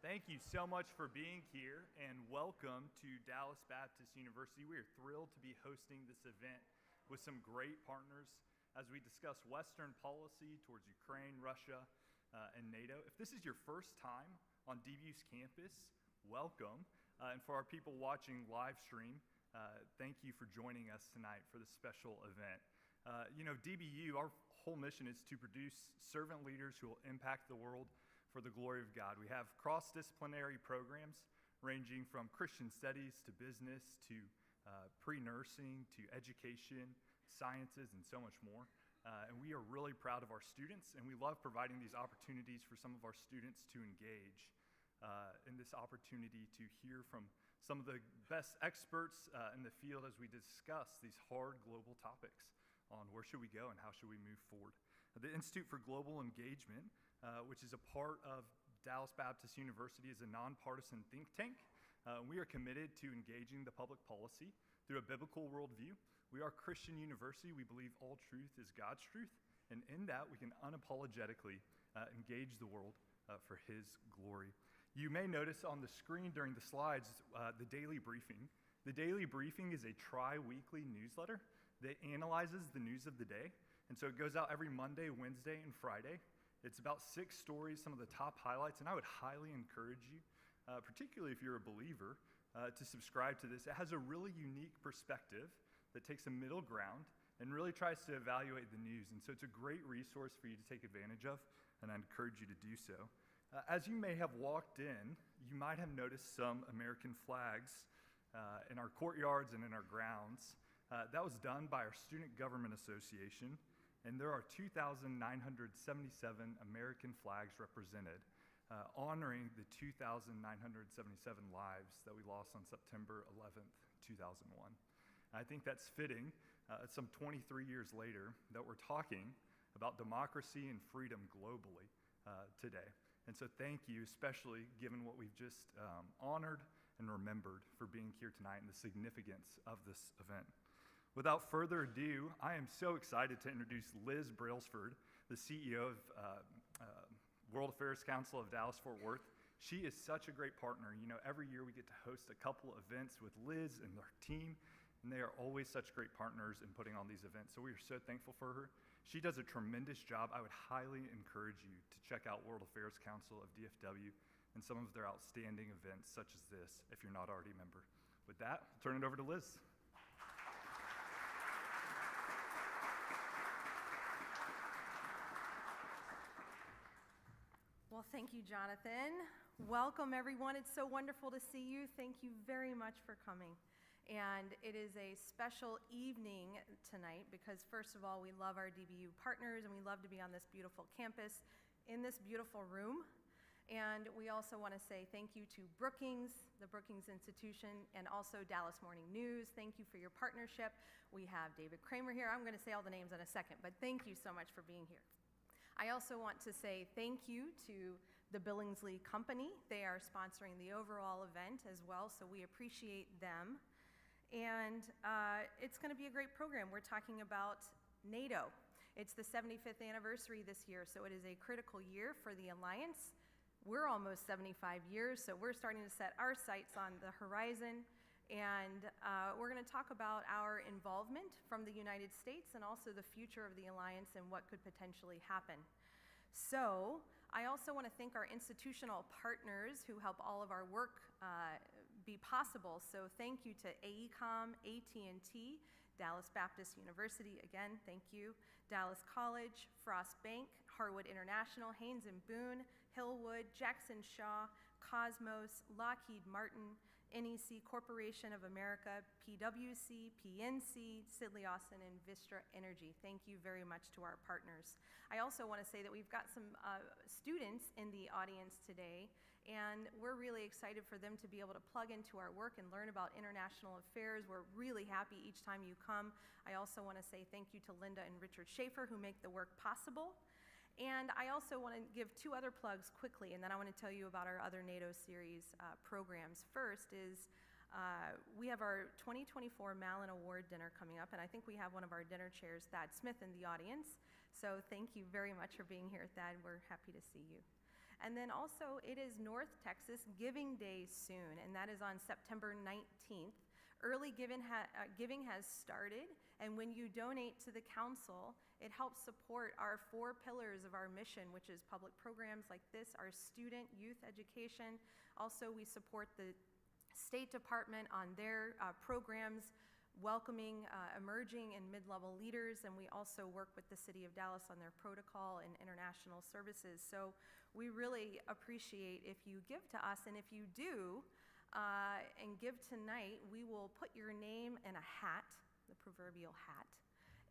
Thank you so much for being here, and welcome to Dallas Baptist University. We are thrilled to be hosting this event with some great partners as we discuss Western policy towards Ukraine, Russia, and NATO. If this is your first time on DBU's campus, welcome. And for our people watching live stream, thank you for joining us tonight for this special event. DBU, our whole mission is to produce servant leaders who will impact the world for the glory of God. We have cross-disciplinary programs ranging from Christian studies to business to pre-nursing to education, sciences, and so much more. And we are really proud of our students, and we love providing these opportunities for some of our students to engage in this opportunity to hear from some of the best experts in the field as we discuss these hard global topics on where should we go and how should we move forward. The Institute for Global Engagement, which is a part of Dallas Baptist University, is a nonpartisan think tank. We are committed to engaging the public policy through a biblical worldview. We are a Christian university. We believe all truth is God's truth, and in that we can unapologetically engage the world for His glory. You may notice on the screen during the slides the Daily Briefing. The Daily Briefing is a tri-weekly newsletter that analyzes the news of the day. And so it goes out every Monday, Wednesday, and Friday. It's about 6 stories, some of the top highlights, and I would highly encourage you, particularly if you're a believer, to subscribe to this. It has a really unique perspective that takes a middle ground and really tries to evaluate the news. And so it's a great resource for you to take advantage of, and I encourage you to do so. As you may have walked in, you might have noticed some American flags in our courtyards and in our grounds. That was done by our Student Government Association, and there are 2,977 American flags represented, honoring the 2,977 lives that we lost on September 11th, 2001. I think that's fitting, some 23 years later, that we're talking about democracy and freedom globally today. And so thank you, especially given what we've just honored and remembered, for being here tonight and the significance of this event. Without further ado, I am so excited to introduce Liz Brailsford, the CEO of World Affairs Council of Dallas-Fort Worth. She is such a great partner. You know, every year we get to host a couple of events with Liz and her team, and they are always such great partners in putting on these events. So we are so thankful for her. She does a tremendous job. I would highly encourage you to check out World Affairs Council of DFW and some of their outstanding events such as this, if you're not already a member. With that, I'll turn it over to Liz. Well, thank you, Jonathan. Welcome, everyone. It's so wonderful to see you. Thank you very much for coming. And it is a special evening tonight because, first of all, we love our DBU partners and we love to be on this beautiful campus in this beautiful room. And we also want to say thank you to Brookings, the Brookings Institution, and also Dallas Morning News. Thank you for your partnership. We have David Kramer here. I'm going to say all the names in a second, but thank you so much for being here. I also want to say thank you to the Billingsley Company. They are sponsoring the overall event as well, so we appreciate them. And it's going to be a great program. We're talking about NATO. It's the 75th anniversary this year, so it is a critical year for the alliance. We're almost 75 years, so we're starting to set our sights on the horizon. And we're going to talk about our involvement from the United States and also the future of the alliance and what could potentially happen. So I also want to thank our institutional partners who help all of our work be possible. So thank you to AECOM, AT&T, Dallas Baptist University, again, thank you, Dallas College, Frost Bank, Harwood International, Haynes and Boone, Hillwood, Jackson Shaw, Cosmos, Lockheed Martin, NEC Corporation of America, PwC, PNC, Sidley Austin, and Vistra Energy. Thank you very much to our partners. I also want to say that we've got some students in the audience today, and we're really excited for them to be able to plug into our work and learn about international affairs. We're really happy each time you come. I also want to say thank you to Linda and Richard Schaefer, who make the work possible. And I also want to give 2 other plugs quickly, and then I want to tell you about our other NATO series programs. First is we have our 2024 Malin Award dinner coming up, and I think we have one of our dinner chairs, Thad Smith, in the audience. So thank you very much for being here, Thad. We're happy to see you. And then also, it is North Texas Giving Day soon, and that is on September 19th. Early giving has started, and when you donate to the council, it helps support our 4 pillars of our mission, which is public programs like this, our student youth education. Also, we support the State Department on their programs welcoming emerging and mid-level leaders, and we also work with the City of Dallas on their protocol and international services. So we really appreciate if you give to us, and if you do and give tonight, we will put your name in a hat, the proverbial hat,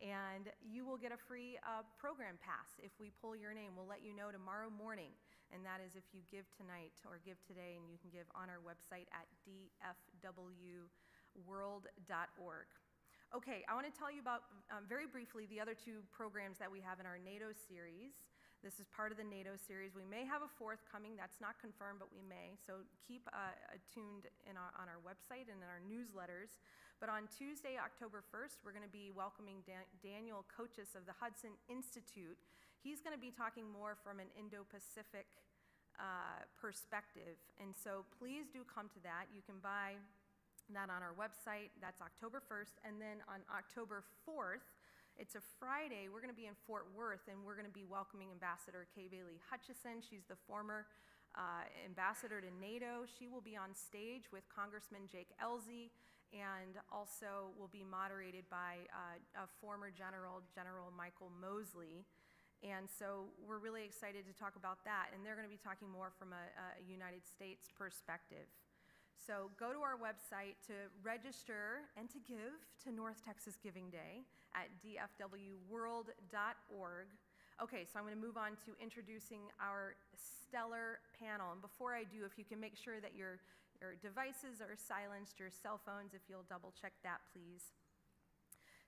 and you will get a free program pass if we pull your name. We'll let you know tomorrow morning, and that is if you give tonight or give today, and you can give on our website at dfwworld.org. Okay, I want to tell you about, very briefly, the other 2 programs that we have in our NATO series. This is part of the NATO series. We may have a 4th coming. That's not confirmed, but we may. So keep tuned on our website and in our newsletters. But on Tuesday, October 1st, we're going to be welcoming Daniel Coaches of the Hudson Institute. He's going to be talking more from an Indo-Pacific perspective. And so please do come to that. You can buy that on our website. That's October 1st. And then on October 4th, it's a Friday, we're going to be in Fort Worth, and we're going to be welcoming Ambassador Kay Bailey Hutchison. She's the former ambassador to NATO. She will be on stage with Congressman Jake Ellzey, and also will be moderated by a former General Michael Mosley. And so we're really excited to talk about that, and they're going to be talking more from a United States perspective. So go to our website to register and to give to North Texas Giving Day at dfwworld.org. Okay, so I'm going to move on to introducing our stellar panel. And before I do, if you can make sure that your devices are silenced, your cell phones, if you'll double check that, please.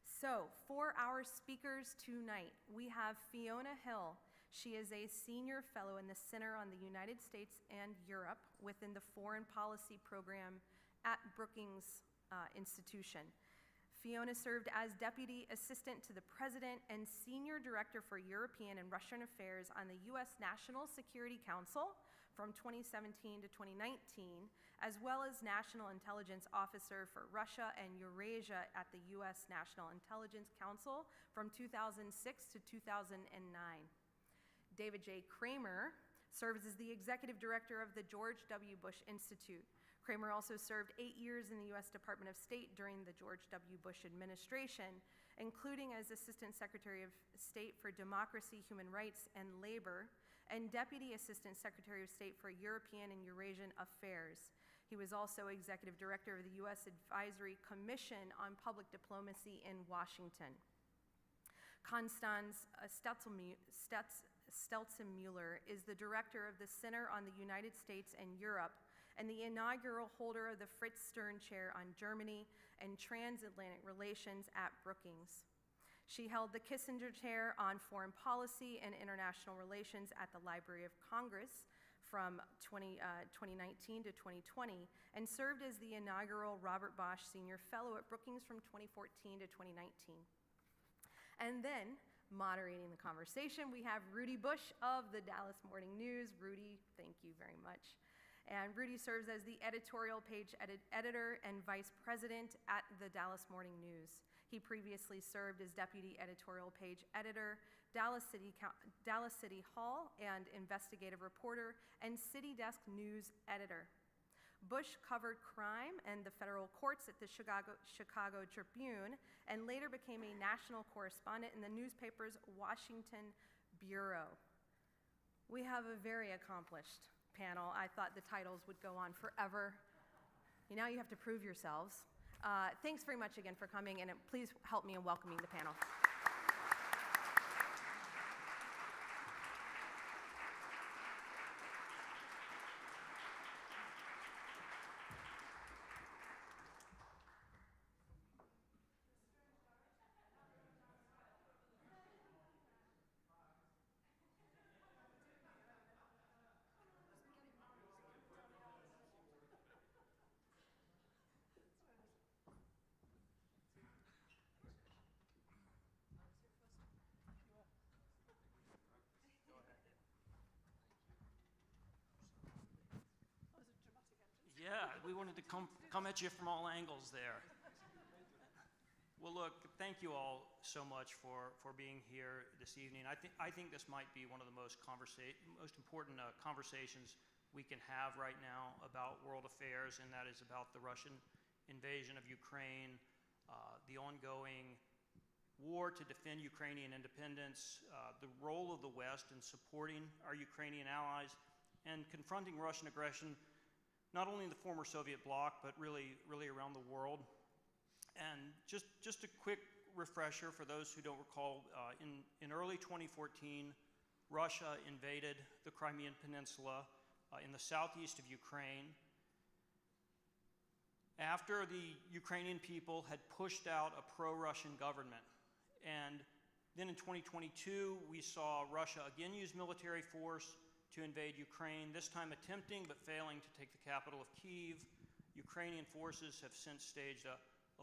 So for our speakers tonight, we have Fiona Hill. She is a senior fellow in the Center on the United States and Europe within the Foreign Policy program at Brookings Institution. Fiona served as Deputy Assistant to the President and Senior Director for European and Russian Affairs on the U.S. National Security Council from 2017 to 2019, as well as National Intelligence Officer for Russia and Eurasia at the U.S. National Intelligence Council from 2006 to 2009. David J. Kramer serves as the Executive Director of the George W. Bush Institute. Kramer also served 8 years in the U.S. Department of State during the George W. Bush administration, including as Assistant Secretary of State for Democracy, Human Rights, and Labor, and Deputy Assistant Secretary of State for European and Eurasian Affairs. He was also Executive Director of the U.S. Advisory Commission on Public Diplomacy in Washington. Constanze Stelzenmüller is the Director of the Center on the United States and Europe and the inaugural holder of the Fritz Stern Chair on Germany and Transatlantic Relations at Brookings. She held the Kissinger Chair on Foreign Policy and International Relations at the Library of Congress from 2019 to 2020 and served as the inaugural Robert Bosch Senior Fellow at Brookings from 2014 to 2019. And then, moderating the conversation, we have Rudy Bush of the Dallas Morning News. Rudy, thank you very much. And Rudy serves as the editorial page editor and vice president at the Dallas Morning News. He previously served as deputy editorial page editor, Dallas City Hall, and investigative reporter, and City Desk News editor. Bush covered crime and the federal courts at the Chicago Tribune, and later became a national correspondent in the newspaper's Washington Bureau. We have a very accomplished panel. I thought the titles would go on forever. Now you have to prove yourselves. Thanks very much again for coming, and please help me in welcoming the panel. Yeah, we wanted to come at you from all angles there. Well, look, thank you all so much for being here this evening. I think this might be one of the most important conversations we can have right now about world affairs, and that is about the Russian invasion of Ukraine, the ongoing war to defend Ukrainian independence, the role of the West in supporting our Ukrainian allies, and confronting Russian aggression, not only in the former Soviet bloc, but really around the world. And just a quick refresher for those who don't recall, in early 2014, Russia invaded the Crimean Peninsula in the southeast of Ukraine. After the Ukrainian people had pushed out a pro-Russian government. And then in 2022, we saw Russia again use military force to invade Ukraine, this time attempting but failing to take the capital of Kyiv. Ukrainian forces have since staged a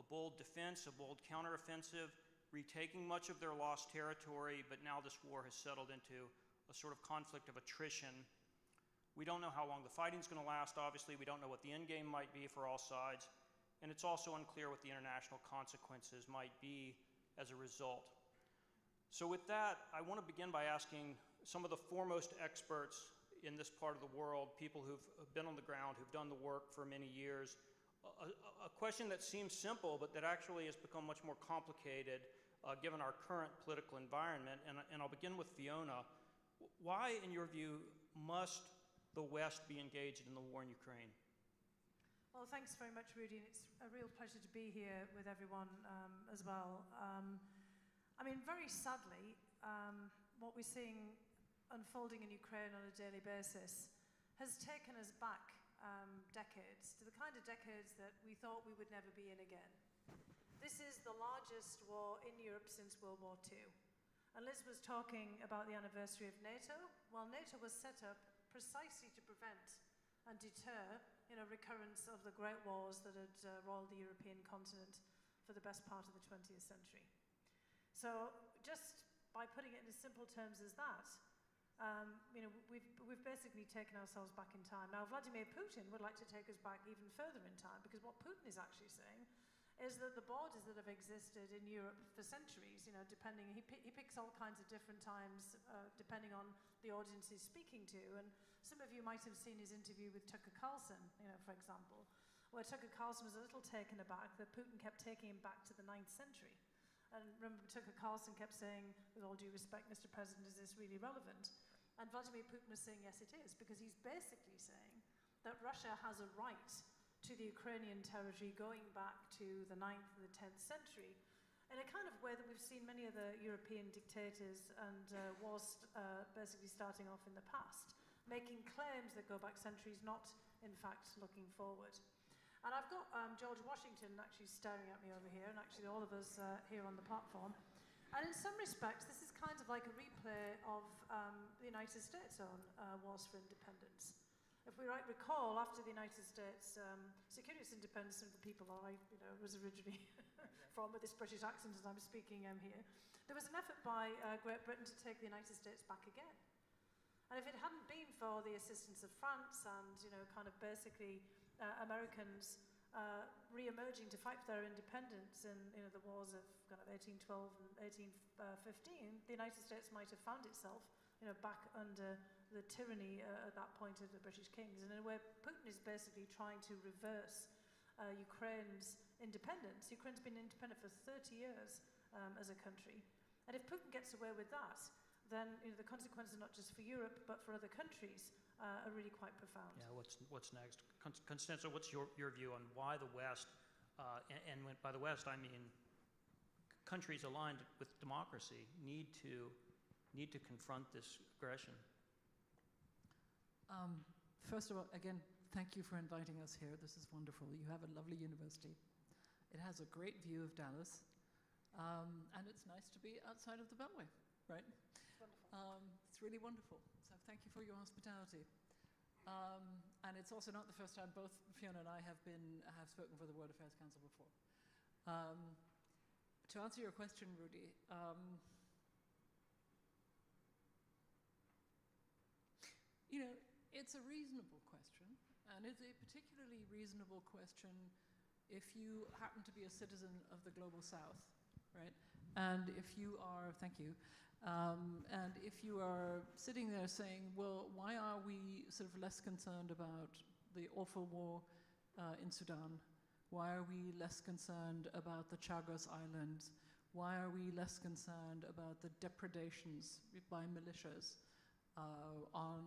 bold defense, a bold counteroffensive, retaking much of their lost territory, but now this war has settled into a sort of conflict of attrition. We don't know how long the fighting's going to last, obviously. We don't know what the end game might be for all sides. And it's also unclear what the international consequences might be as a result. So with that, I want to begin by asking some of the foremost experts in this part of the world, people who've been on the ground, who've done the work for many years, a question that seems simple, but that actually has become much more complicated given our current political environment. And I'll begin with Fiona. Why, in your view, must the West be engaged in the war in Ukraine? Well, thanks very much, Rudy. It's a real pleasure to be here with everyone as well. I mean, very sadly, what we're seeing unfolding in Ukraine on a daily basis has taken us back decades, to the kind of decades that we thought we would never be in again. This is the largest war in Europe since World War II. And Liz was talking about the anniversary of NATO. Well, NATO was set up precisely to prevent and deter recurrence of the great wars that had roiled the European continent for the best part of the 20th century. So just by putting it in as simple terms as that, we've basically taken ourselves back in time. Now, Vladimir Putin would like to take us back even further in time, because what Putin is actually saying is that the borders that have existed in Europe for centuries, depending, he picks all kinds of different times depending on the audience he's speaking to. And some of you might have seen his interview with Tucker Carlson, for example, where Tucker Carlson was a little taken aback that Putin kept taking him back to the 9th century. And remember, Tucker Carlson kept saying, with all due respect, Mr. President, is this really relevant? And Vladimir Putin was saying, yes, it is, because he's basically saying that Russia has a right to the Ukrainian territory going back to the 9th and the 10th century, in a kind of way that we've seen many of the European dictators and wars basically starting off in the past, making claims that go back centuries, not, in fact, looking forward. And I've got George Washington actually staring at me over here, and actually all of us here on the platform. And in some respects, this is kind of like a replay of the United States' own wars for independence. If we recall, after the United States secured its independence from the people I was originally from, with this British accent as I'm speaking here, there was an effort by Great Britain to take the United States back again. And if it hadn't been for the assistance of France and, kind of basically Americans re-emerging to fight for their independence in the wars of kind of 1812 and 1815, the United States might have found itself back under the tyranny at that point of the British kings. And in a way, Putin is basically trying to reverse Ukraine's independence. Ukraine's been independent for 30 years as a country. And if Putin gets away with that, then the consequences, not just for Europe, but for other countries, are really quite profound. Yeah, what's next? Constanze, what's your view on why the West, and by the West I mean countries aligned with democracy, need to confront this aggression? First of all, again, thank you for inviting us here. This is wonderful. You have a lovely university. It has a great view of Dallas, and it's nice to be outside of the Beltway, right? It's wonderful. It's really wonderful. So thank you for your hospitality. And it's also not the first time both Fiona and I have spoken for the World Affairs Council before. To answer your question, Rudy, it's a reasonable question. And it's a particularly reasonable question if you happen to be a citizen of the global south, right? And if you are, thank you, and if you are sitting there saying, well, why are we sort of less concerned about the awful war in Sudan? Why are we less concerned about the Chagos Islands? Why are we less concerned about the depredations by militias on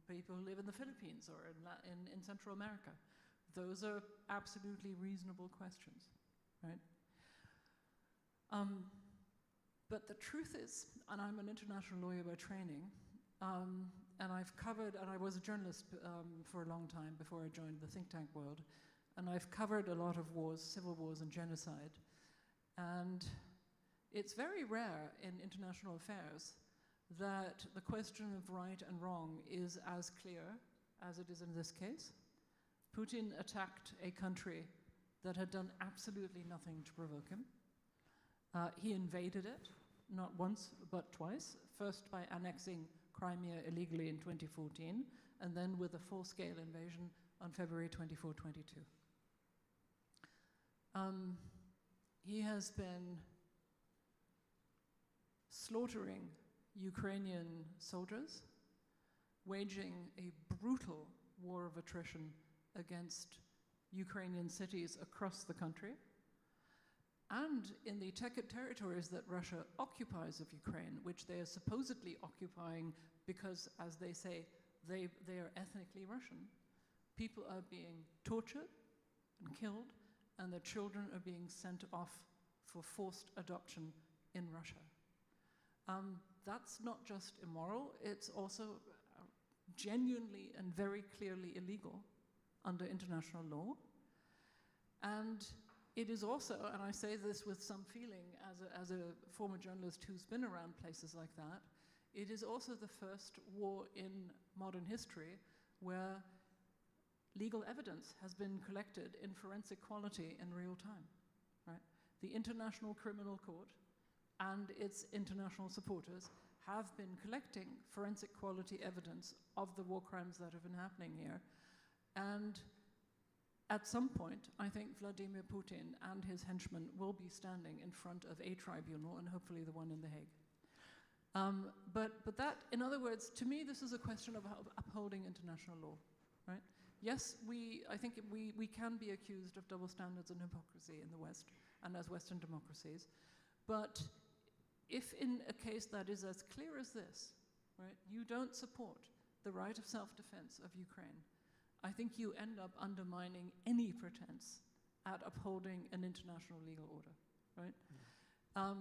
people who live in the Philippines or in Central America? Those are absolutely reasonable questions, right? But the truth is, and I'm an international lawyer by training, and I've covered, and I was a journalist for a long time before I joined the think tank world, and I've covered a lot of wars, civil wars and genocide, and it's very rare in international affairs that the question of right and wrong is as clear as it is in this case. Putin attacked a country that had done absolutely nothing to provoke him. He invaded it, not once, but twice, first by annexing Crimea illegally in 2014, and then with a full-scale invasion on February 24, 22. He has been slaughtering Ukrainian soldiers, waging a brutal war of attrition against Ukrainian cities across the country, and in the territories that Russia occupies of Ukraine, which they are supposedly occupying because, as they say, they are ethnically Russian, people are being tortured and killed, and their children are being sent off for forced adoption in Russia. That's not just immoral, it's also genuinely and very clearly illegal under international law. And it is also, and I say this with some feeling as a former journalist who's been around places like that, it is also the first war in modern history where legal evidence has been collected in forensic quality in real time, right? The International Criminal Court and its international supporters have been collecting forensic quality evidence of the war crimes that have been happening here. And at some point, I think Vladimir Putin and his henchmen will be standing in front of a tribunal, and hopefully the one in The Hague. But that, in other words, to me, this is a question of upholding international law, right? Yes, I think we can be accused of double standards and hypocrisy in the West and as Western democracies, but if in a case that is as clear as this, right, you don't support the right of self-defense of Ukraine, I think you end up undermining any pretense at upholding an international legal order, right? Yeah.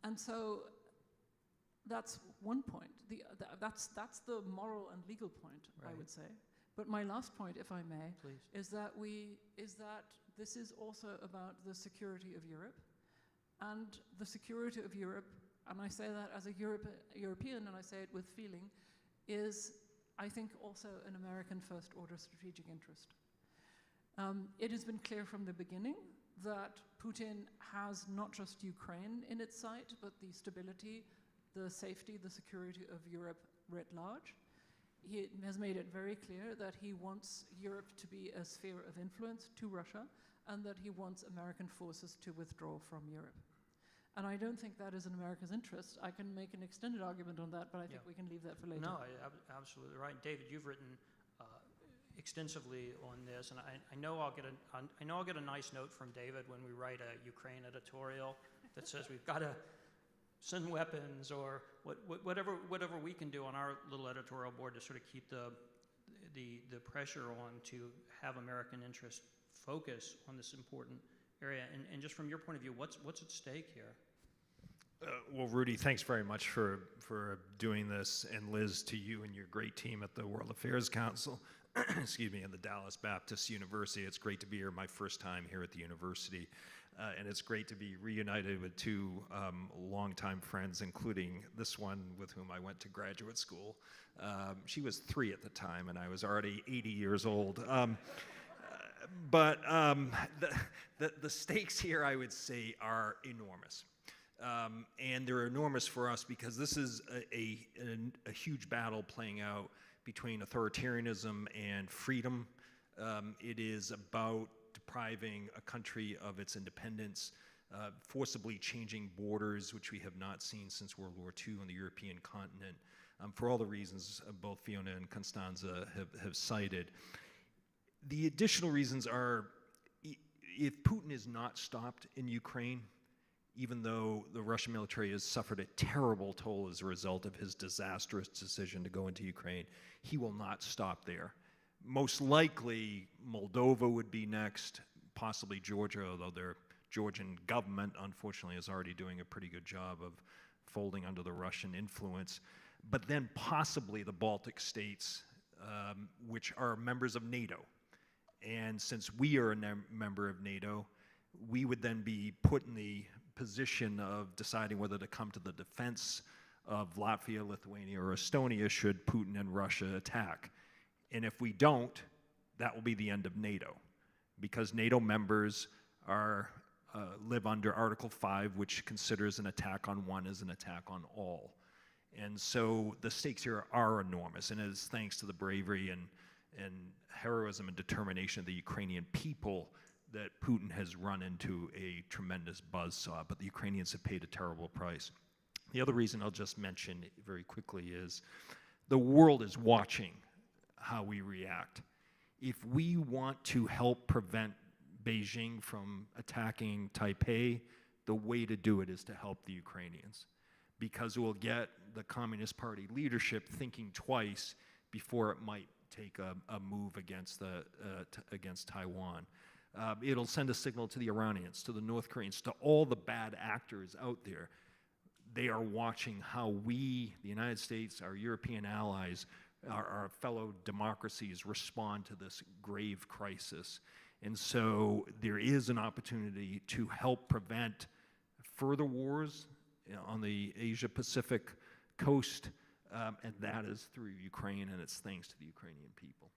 And so that's one point. That's the moral and legal point, right. I would say. But my last point, if I may, please, is that this is also about the security of Europe, and the security of Europe, and I say that as a European, and I say it with feeling, is, I think, also an American first-order strategic interest. It has been clear from the beginning that Putin has not just Ukraine in its sight, but the stability, the safety, the security of Europe writ large. He has made it very clear that he wants Europe to be a sphere of influence to Russia, and that he wants American forces to withdraw from Europe. And I don't think that is in America's interest. I can make an extended argument on that, but I think we can leave that for later. No, absolutely right. David, you've written extensively on this, and I know I'll get a nice note from David when we write a Ukraine editorial that says we've got to send weapons or whatever we can do on our little editorial board to sort of keep the pressure on to have American interest focus on this important area. And just from your point of view, what's at stake here? Well, Rudy, thanks very much for doing this, and Liz, to you and your great team at the World Affairs Council, excuse me, and the Dallas Baptist University. It's great to be here, my first time here at the university, and it's great to be reunited with two longtime friends, including this one with whom I went to graduate school. She was 3 at the time, and I was already 80 years old. But the stakes here, I would say, are enormous. And they're enormous for us because this is a huge battle playing out between authoritarianism and freedom, It is about depriving a country of its independence, forcibly changing borders, which we have not seen since World War II on the European continent, for all the reasons both Fiona and Constanze have cited. The additional reasons are, if Putin is not stopped in Ukraine, even though the Russian military has suffered a terrible toll as a result of his disastrous decision to go into Ukraine, he will not stop there. Most likely, Moldova would be next, possibly Georgia, although their Georgian government, unfortunately, is already doing a pretty good job of folding under the Russian influence. But then possibly the Baltic states, which are members of NATO. And since we are a member of NATO, we would then be put in the position of deciding whether to come to the defense of Latvia, Lithuania, or Estonia should Putin and Russia attack. And if we don't, that will be the end of NATO, because NATO members live under Article 5, which considers an attack on one as an attack on all. And so the stakes here are enormous, and it is thanks to the bravery and heroism and determination of the Ukrainian people that Putin has run into a tremendous buzzsaw, but the Ukrainians have paid a terrible price. The other reason I'll just mention very quickly is the world is watching how we react. If we want to help prevent Beijing from attacking Taipei, the way to do it is to help the Ukrainians, because it will get the Communist Party leadership thinking twice before it might take a move against Taiwan. It'll send a signal to the Iranians, to the North Koreans, to all the bad actors out there. They are watching how we, the United States, our European allies, our fellow democracies respond to this grave crisis. And so there is an opportunity to help prevent further wars on the Asia-Pacific coast, and that is through Ukraine, and it's thanks to the Ukrainian people.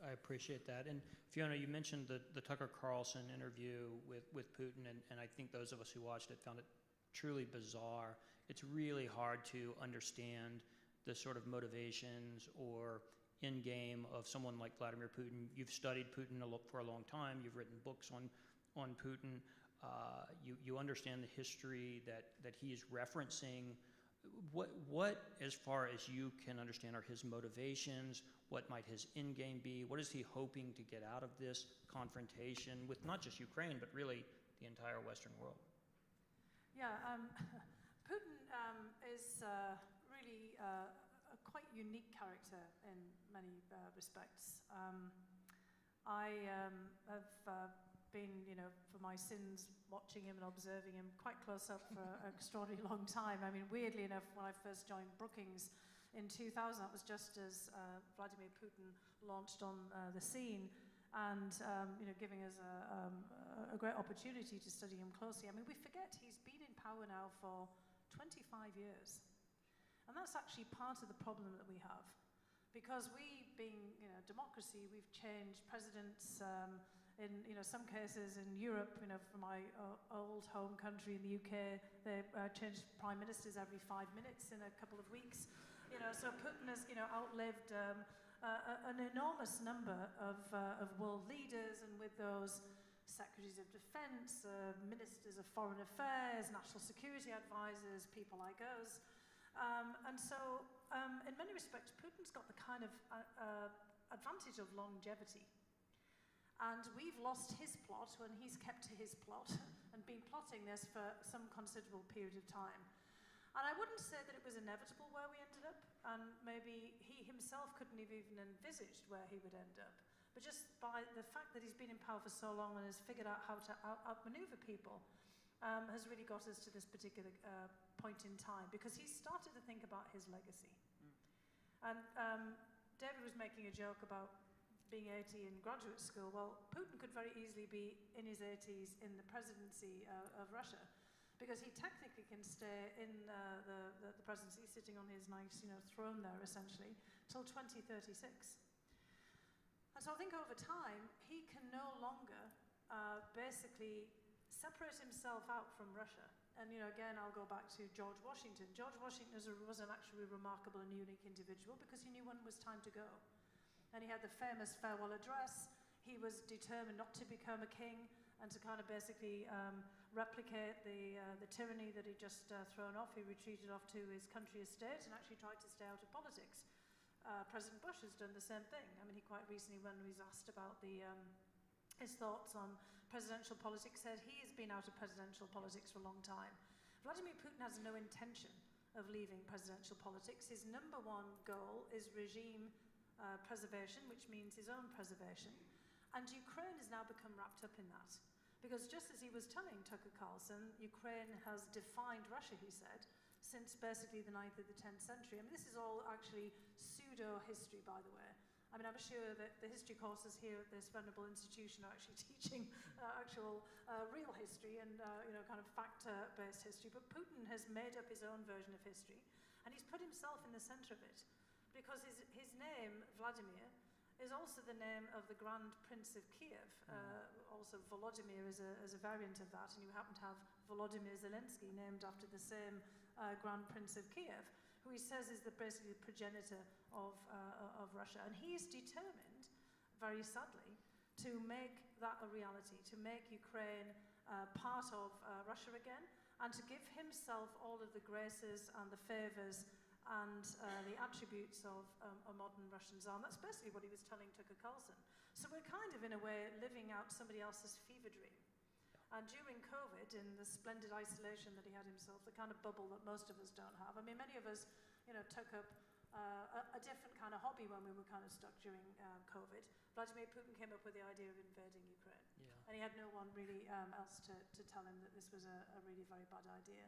I appreciate that. And Fiona, you mentioned the Tucker Carlson interview with Putin, and I think those of us who watched it found it truly bizarre. It's really hard to understand the sort of motivations or end game of someone like Vladimir Putin. You've studied Putin for a long time. You've written books on Putin. You understand the history that he's referencing. What, as far as you can understand, are his motivations? What might his end game be? What is he hoping to get out of this confrontation with not just Ukraine, but really the entire Western world? Yeah, Putin is really a quite unique character in many respects. I have been, for my sins, watching him and observing him quite close up for an extraordinarily long time. I mean, weirdly enough, when I first joined Brookings in 2000, that was just as Vladimir Putin launched on the scene, and giving us a great opportunity to study him closely. I mean, we forget he's been in power now for 25 years, and that's actually part of the problem that we have, because we, being democracy, we've changed presidents. In some cases in Europe, from my old home country in the UK, they changed prime ministers every 5 minutes in a couple of weeks. So Putin has outlived an enormous number of world leaders, and with those secretaries of defense, ministers of foreign affairs, national security advisors, people like us. And so in many respects, Putin's got the kind of advantage of longevity. And we've lost his plot when he's kept to his plot and been plotting this for some considerable period of time. And I wouldn't say that it was inevitable where we ended up, and maybe he himself couldn't have even envisaged where he would end up. But just by the fact that he's been in power for so long and has figured out how to outmaneuver people has really got us to this particular point in time, because he's started to think about his legacy. And David was making a joke about being 80 in graduate school. Well, Putin could very easily be in his 80s in the presidency of Russia, because he technically can stay in the presidency, sitting on his nice throne there, essentially, till 2036. And so I think over time, he can no longer basically separate himself out from Russia. And again, I'll go back to George Washington. George Washington was an actually remarkable and unique individual, because he knew when it was time to go. And he had the famous farewell address, he was determined not to become a king and to kind of basically replicate the tyranny that he'd just thrown off. He retreated off to his country estate and actually tried to stay out of politics. President Bush has done the same thing. I mean, he quite recently, when he was asked about his thoughts on presidential politics, said he has been out of presidential politics for a long time. Vladimir Putin has no intention of leaving presidential politics. His number one goal is regime preservation, which means his own preservation. And Ukraine has now become wrapped up in that. Because just as he was telling Tucker Carlson, Ukraine has defined Russia, he said, since basically the 9th or the 10th century. I mean, this is all actually pseudo-history, by the way. I mean, I'm sure that the history courses here at this venerable institution are actually teaching actual real history and, kind of fact-based history. But Putin has made up his own version of history, and he's put himself in the center of it. Because his name, Vladimir, is also the name of the Grand Prince of Kiev. Also, Volodymyr is a variant of that, and you happen to have Volodymyr Zelensky, named after the same Grand Prince of Kiev, who he says is basically the progenitor of Russia. And he's determined, very sadly, to make that a reality, to make Ukraine part of Russia again, and to give himself all of the graces and the favors and the attributes of a modern Russian Tsar. And that's basically what he was telling Tucker Carlson. So we're kind of, in a way, living out somebody else's fever dream. And during COVID, in the splendid isolation that he had himself, the kind of bubble that most of us don't have, I mean, many of us, took up a different kind of hobby when we were kind of stuck during COVID. Vladimir Putin came up with the idea of invading Ukraine. Yeah. And he had no one really else to tell him that this was a really very bad idea.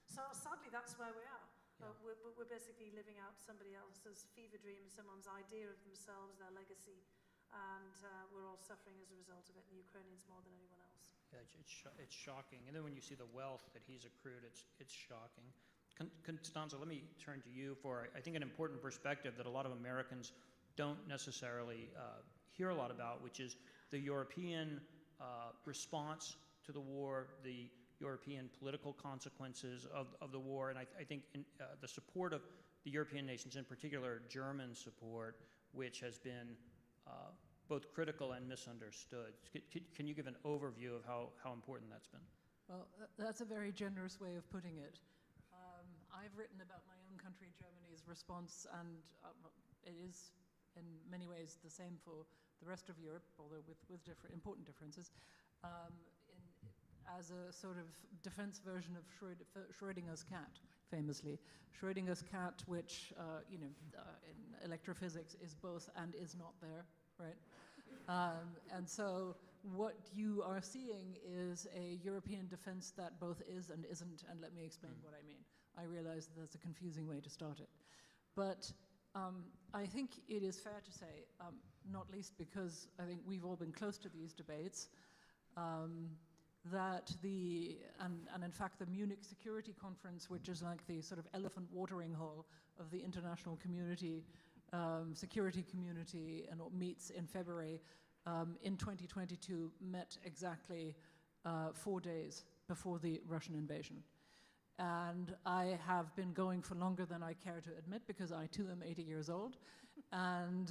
So sadly, that's where we are. Yeah. We're basically living out somebody else's fever dream, someone's idea of themselves, their legacy, and we're all suffering as a result of it, and the Ukrainians more than anyone else. Yeah, it's shocking. And then when you see the wealth that he's accrued, it's shocking. Constanze, let me turn to you for, I think, an important perspective that a lot of Americans don't necessarily hear a lot about, which is the European response to the war, the European political consequences of the war, and I think the support of the European nations, in particular German support, which has been both critical and misunderstood. Can you give an overview of how important that's been? Well, that's a very generous way of putting it. I've written about my own country, Germany's response, and it is in many ways the same for the rest of Europe, although with important differences. As a sort of defense version of Schrödinger's cat, famously. Schrödinger's cat, which, in electrophysics is both and is not there, right? And so what you are seeing is a European defense that both is and isn't, and let me explain what I mean. I realize that's a confusing way to start it. But I think it is fair to say, not least because I think we've all been close to these debates, that and in fact the Munich Security Conference, which is like the sort of elephant watering hole of the international community, security community, and it meets in February in 2022, met exactly 4 days before the Russian invasion. And I have been going for longer than I care to admit, because I too am 80 years old. And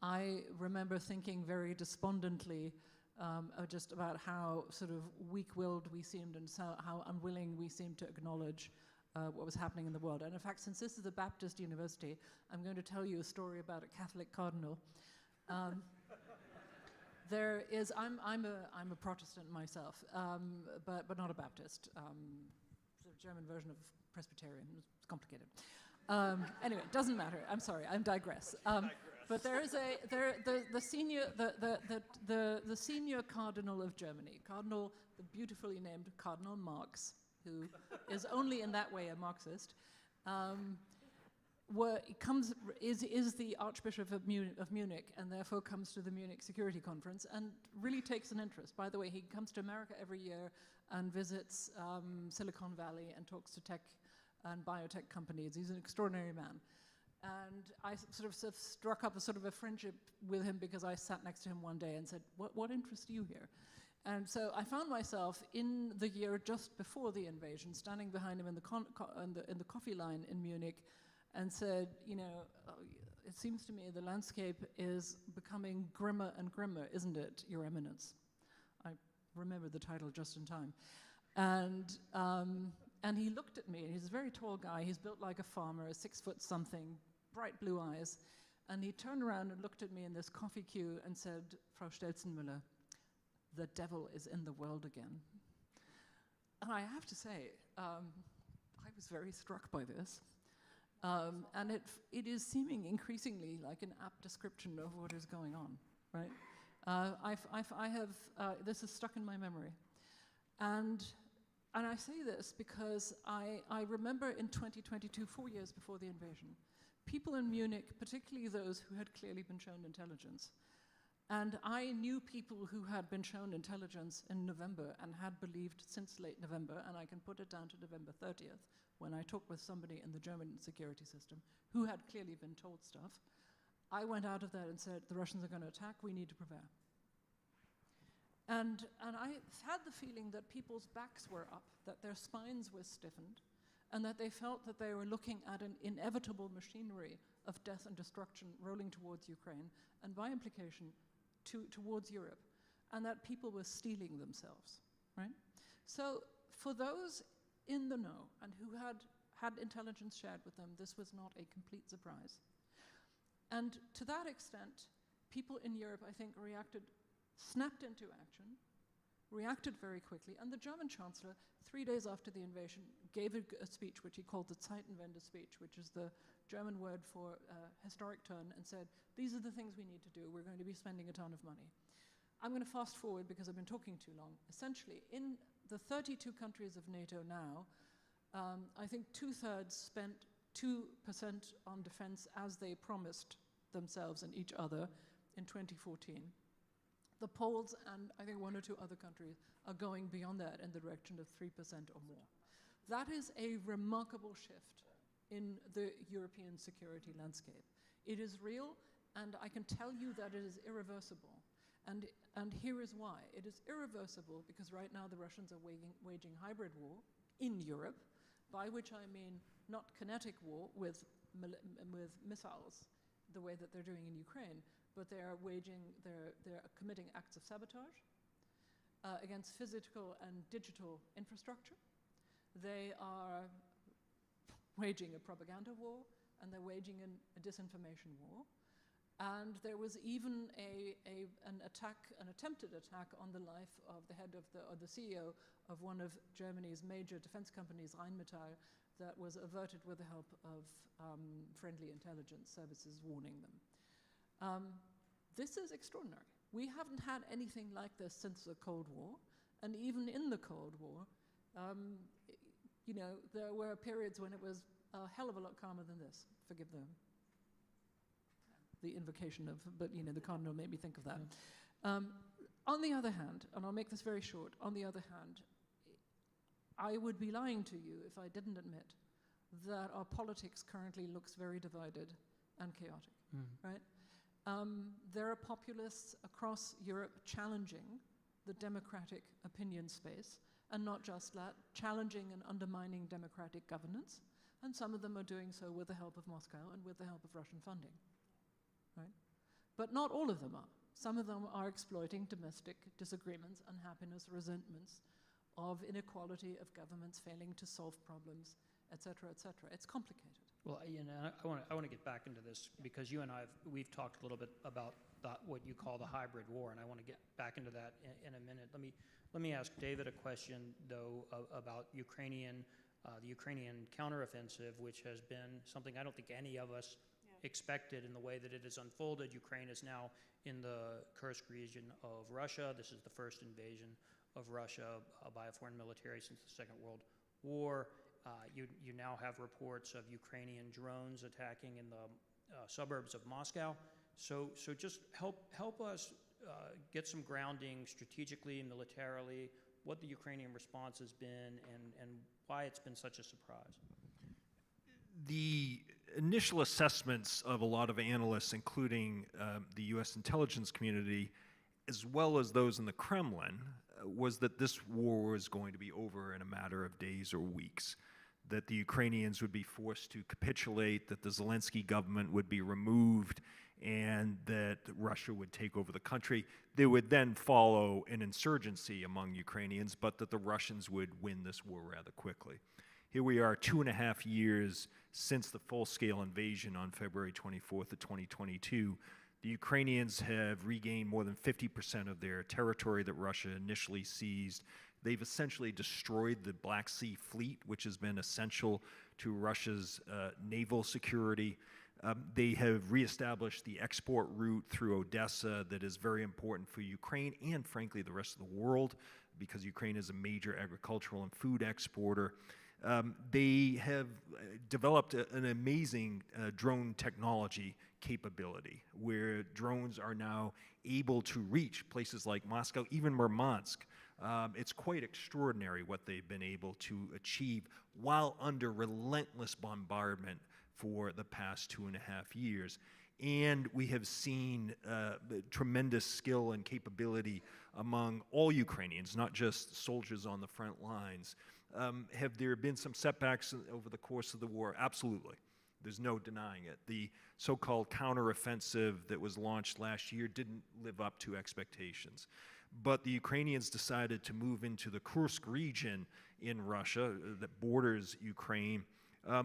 I remember thinking very despondently just about how sort of weak-willed we seemed and how unwilling we seemed to acknowledge what was happening in the world. And in fact, since this is a Baptist university, I'm going to tell you a story about a Catholic cardinal. There is, I'm a Protestant myself, but not a Baptist. Sort of German version of Presbyterian. It's complicated. Anyway, it doesn't matter. I'm sorry. I digress. But there is the senior cardinal of Germany, the beautifully named Cardinal Marx, who is only in that way a Marxist. Is the Archbishop of Munich, and therefore comes to the Munich Security Conference and really takes an interest. By the way, he comes to America every year and visits Silicon Valley and talks to tech and biotech companies. He's an extraordinary man. And I sort of struck up a sort of a friendship with him because I sat next to him one day and said, what interests you here? And so I found myself in the year just before the invasion, standing behind him in the coffee line in Munich, and said, it seems to me the landscape is becoming grimmer and grimmer, isn't it, Your Eminence? I remember the title just in time. And he looked at me, and he's a very tall guy. He's built like a farmer, 6 foot something, bright blue eyes. And he turned around and looked at me in this coffee queue and said, Frau Stelzenmüller, the devil is in the world again. And I have to say, I was very struck by this. And it is seeming increasingly like an apt description of what is going on, right? This is stuck in my memory. And I say this because I remember in 2022, 4 years before the invasion, people in Munich, particularly those who had clearly been shown intelligence, and I knew people who had been shown intelligence in November and had believed since late November, and I can put it down to November 30th, when I talked with somebody in the German security system who had clearly been told stuff. I went out of that and said, the Russians are going to attack, we need to prepare. And I had the feeling that people's backs were up, that their spines were stiffened, and that they felt that they were looking at an inevitable machinery of death and destruction rolling towards Ukraine, and by implication, towards Europe, and that people were steeling themselves, right? So for those in the know and who had intelligence shared with them, this was not a complete surprise. And to that extent, people in Europe, I think, snapped into action, reacted very quickly, and the German Chancellor, 3 days after the invasion, gave a speech which he called the Zeitenwende speech, which is the German word for historic turn, and said, these are the things we need to do. We're going to be spending a ton of money. I'm going to fast forward because I've been talking too long. Essentially, in the 32 countries of NATO now, I think 2/3 spent 2% on defense as they promised themselves and each other in 2014. The Poles and I think 1 or 2 other countries are going beyond that in the direction of 3% or more. That is a remarkable shift in the European security landscape. It is real, and I can tell you that it is irreversible. And here is why. It is irreversible because right now the Russians are waging hybrid war in Europe, by which I mean not kinetic war with missiles, the way that they're doing in Ukraine, but they're committing acts of sabotage against physical and digital infrastructure. They are waging a propaganda war, and they're waging a disinformation war. And there was even an attempted attack on the life of the head of the CEO of one of Germany's major defense companies, Rheinmetall, that was averted with the help of friendly intelligence services warning them. This is extraordinary. We haven't had anything like this since the Cold War, and even in the Cold War, there were periods when it was a hell of a lot calmer than this. Forgive the invocation of, but the Cardinal made me think of that. On the other hand, and I'll make this very short, on the other hand, I would be lying to you if I didn't admit that our politics currently looks very divided and chaotic, right? There are populists across Europe challenging the democratic opinion space, and not just that, challenging and undermining democratic governance, and some of them are doing so with the help of Moscow and with the help of Russian funding, right? But not all of them are. Some of them are exploiting domestic disagreements, unhappiness, resentments of inequality of governments failing to solve problems, et cetera, et cetera. It's complicated. Well, I want to get back into this because you and we've talked a little bit about what you call the hybrid war, and I want to get back into that in a minute. Let me ask David a question though about the Ukrainian counteroffensive, which has been something I don't think any of us expected in the way that it has unfolded. Ukraine is now in the Kursk region of Russia. This is the first invasion of Russia by a foreign military since the Second World War. You now have reports of Ukrainian drones attacking in the suburbs of Moscow. So just help us get some grounding strategically and militarily, what the Ukrainian response has been and why it's been such a surprise. The initial assessments of a lot of analysts, including the U.S. intelligence community, as well as those in the Kremlin, was that this war was going to be over in a matter of days or weeks. that the Ukrainians would be forced to capitulate, that the Zelensky government would be removed, and that Russia would take over the country. There would then follow an insurgency among Ukrainians, but that the Russians would win this war rather quickly. Here we are 2.5 years since the full-scale invasion on February 24th of 2022. The Ukrainians have regained more than 50% of their territory that Russia initially seized. They've essentially destroyed the Black Sea Fleet, which has been essential to Russia's naval security. They have reestablished the export route through Odessa that is very important for Ukraine and, frankly, the rest of the world, because Ukraine is a major agricultural and food exporter. They have developed an amazing drone technology capability where drones are now able to reach places like Moscow, even Murmansk. It's quite extraordinary what they've been able to achieve while under relentless bombardment for the past 2.5 years. And we have seen tremendous skill and capability among all Ukrainians, not just soldiers on the front lines. Have there been some setbacks over the course of the war? Absolutely. There's no denying it. The so-called counteroffensive that was launched last year didn't live up to expectations. But the Ukrainians decided to move into the Kursk region in Russia that borders Ukraine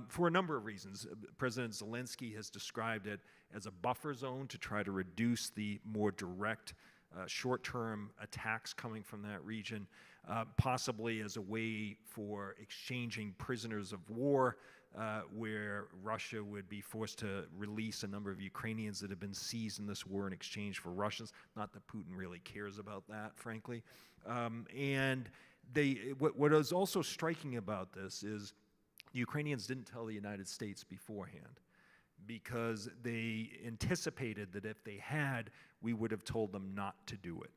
for a number of reasons. President Zelensky has described it as a buffer zone to try to reduce the more direct short-term attacks coming from that region, possibly as a way for exchanging prisoners of war, where Russia would be forced to release a number of Ukrainians that have been seized in this war in exchange for Russians. Not that Putin really cares about that, frankly. And what is also striking about this is the Ukrainians didn't tell the United States beforehand, because they anticipated that if they had, we would have told them not to do it.